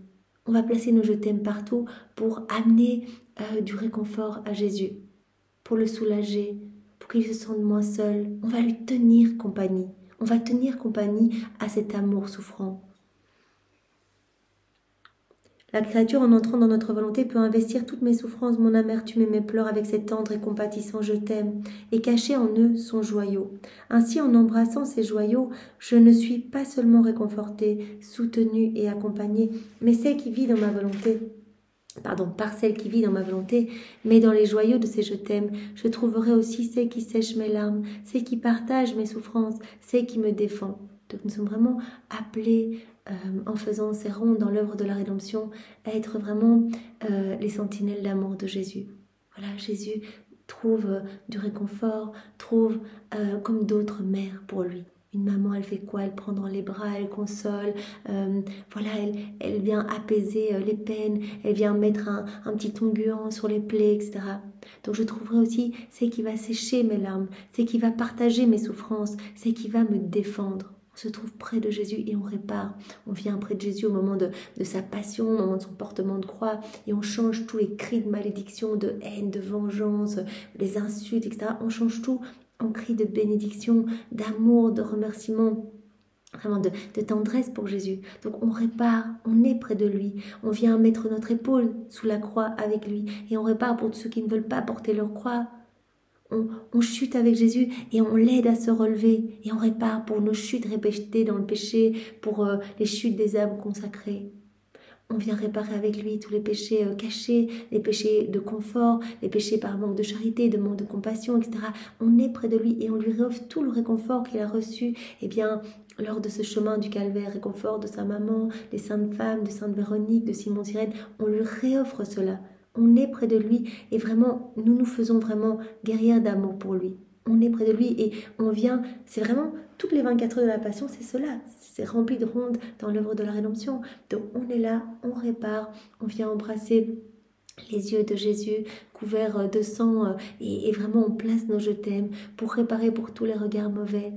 On va placer nos je t'aime partout pour amener du réconfort à Jésus, pour le soulager, pour qu'il se sente moins seul. On va lui tenir compagnie. On va tenir compagnie à cet amour souffrant. La créature, en entrant dans notre volonté, peut investir toutes mes souffrances, mon amertume et mes pleurs avec ces tendres et compatissants je t'aime, et cacher en eux son joyau. Ainsi, en embrassant ces joyaux, je ne suis pas seulement réconfortée, soutenue et accompagnée, mais par celle qui vit dans ma volonté, mais dans les joyaux de ces je t'aime, je trouverai aussi celle qui sèche mes larmes, celle qui partage mes souffrances, celle qui me défend. Donc nous sommes vraiment appelés, en faisant ces rondes dans l'œuvre de la rédemption, à être vraiment les sentinelles d'amour de Jésus. Voilà, Jésus trouve du réconfort, trouve comme d'autres mères pour lui. Une maman, elle fait quoi? Elle prend dans les bras, elle console, elle vient apaiser les peines, elle vient mettre un petit onguent sur les plaies, etc. Donc je trouverai aussi celle qui va sécher mes larmes, celle qui va partager mes souffrances, celle qui va me défendre. On se trouve près de Jésus et on répare. On vient près de Jésus au moment de sa passion, au moment de son portement de croix, et on change tous les cris de malédiction, de haine, de vengeance, les insultes, etc. On change tout en cris de bénédiction, d'amour, de remerciement, vraiment de tendresse pour Jésus. Donc on répare, on est près de lui, on vient mettre notre épaule sous la croix avec lui, et on répare pour tous ceux qui ne veulent pas porter leur croix. On chute avec Jésus et on l'aide à se relever, et on répare pour nos chutes répétées dans le péché, pour les chutes des âmes consacrées. On vient réparer avec lui tous les péchés cachés, les péchés de confort, les péchés par manque de charité, de manque de compassion, etc. On est près de lui et on lui réoffre tout le réconfort qu'il a reçu, lors de ce chemin du calvaire, réconfort de sa maman, des saintes femmes, de Sainte Véronique, de Simon Sirène. On lui réoffre cela. On est près de lui et vraiment, nous nous faisons vraiment guerrières d'amour pour lui. On est près de lui et on vient, c'est vraiment toutes les 24 heures de la Passion, c'est cela. C'est rempli de rondes dans l'œuvre de la rédemption. Donc on est là, on répare, on vient embrasser les yeux de Jésus couverts de sang et vraiment on place nos je t'aime pour réparer pour tous les regards mauvais.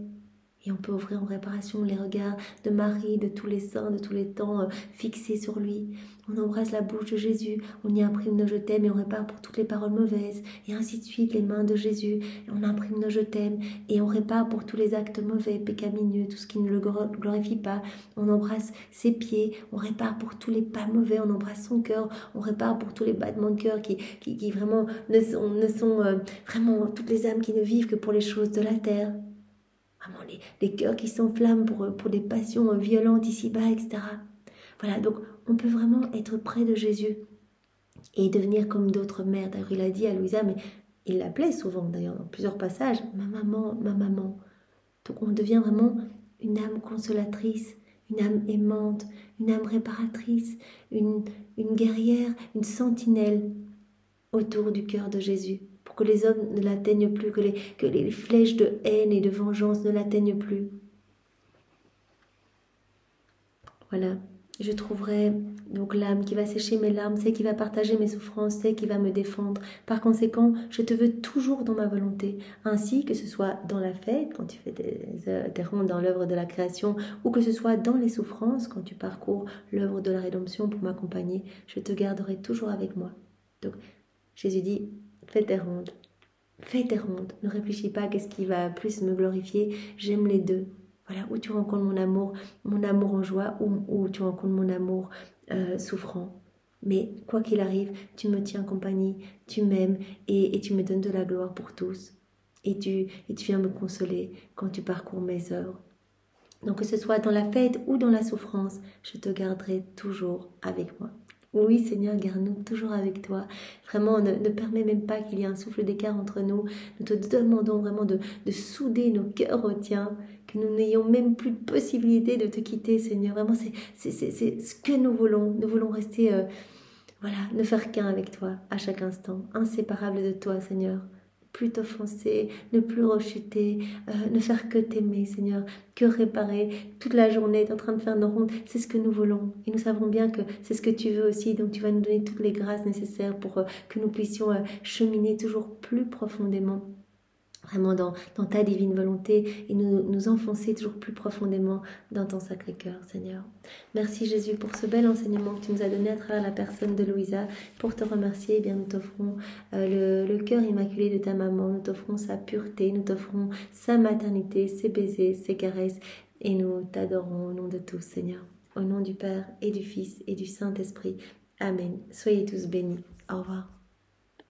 Et on peut offrir en réparation les regards de Marie, de tous les saints, de tous les temps fixés sur lui. On embrasse la bouche de Jésus, on y imprime nos je t'aime et on répare pour toutes les paroles mauvaises. Et ainsi de suite, les mains de Jésus, et on imprime nos je t'aime et on répare pour tous les actes mauvais, pécamineux, tout ce qui ne le glorifie pas. On embrasse ses pieds, on répare pour tous les pas mauvais, on embrasse son cœur, on répare pour tous les battements de cœur qui vraiment ne sont vraiment toutes les âmes qui ne vivent que pour les choses de la terre. Vraiment les cœurs qui s'enflamment pour des passions violentes ici-bas, etc. Voilà, donc on peut vraiment être près de Jésus et devenir comme d'autres mères. D'ailleurs, il a dit à Louisa, mais il l'appelait souvent d'ailleurs dans plusieurs passages, ma maman, ma maman. Donc on devient vraiment une âme consolatrice, une âme aimante, une âme réparatrice, une guerrière, une sentinelle autour du cœur de Jésus. Pour que les hommes ne l'atteignent plus, que les flèches de haine et de vengeance ne l'atteignent plus. Voilà, je trouverai donc l'âme qui va sécher mes larmes, celle qui va partager mes souffrances, celle qui va me défendre. Par conséquent, je te veux toujours dans ma volonté, ainsi que ce soit dans la fête, quand tu fais tes rondes dans l'œuvre de la création, ou que ce soit dans les souffrances, quand tu parcours l'œuvre de la rédemption pour m'accompagner, je te garderai toujours avec moi. Donc, Jésus dit, fais tes rondes, ne réfléchis pas à qu'est-ce qui va plus me glorifier, j'aime les deux. Voilà, où tu rencontres mon amour en joie, ou tu rencontres mon amour souffrant. Mais quoi qu'il arrive, tu me tiens compagnie, tu m'aimes et tu me donnes de la gloire pour tous. Et tu viens me consoler quand tu parcours mes œuvres. Donc que ce soit dans la fête ou dans la souffrance, je te garderai toujours avec moi. Oui, Seigneur, garde-nous toujours avec toi. Vraiment, ne permets même pas qu'il y ait un souffle d'écart entre nous. Nous te demandons vraiment de souder nos cœurs au tien, que nous n'ayons même plus de possibilité de te quitter, Seigneur. Vraiment, c'est ce que nous voulons. Nous voulons rester, ne faire qu'un avec toi à chaque instant, inséparables de toi, Seigneur. Plus t'offenser, ne plus rechuter, ne faire que t'aimer, Seigneur, que réparer. Toute la journée, tu es en train de faire nos rondes, c'est ce que nous voulons. Et nous savons bien que c'est ce que tu veux aussi, donc tu vas nous donner toutes les grâces nécessaires pour que nous puissions cheminer toujours plus profondément, vraiment dans ta divine volonté et nous enfoncer toujours plus profondément dans ton sacré cœur, Seigneur. Merci Jésus pour ce bel enseignement que tu nous as donné à travers la personne de Louisa. Pour te remercier, eh bien, nous t'offrons le cœur immaculé de ta maman, nous t'offrons sa pureté, nous t'offrons sa maternité, ses baisers, ses caresses et nous t'adorons au nom de tous, Seigneur. Au nom du Père et du Fils et du Saint-Esprit. Amen. Soyez tous bénis. Au revoir.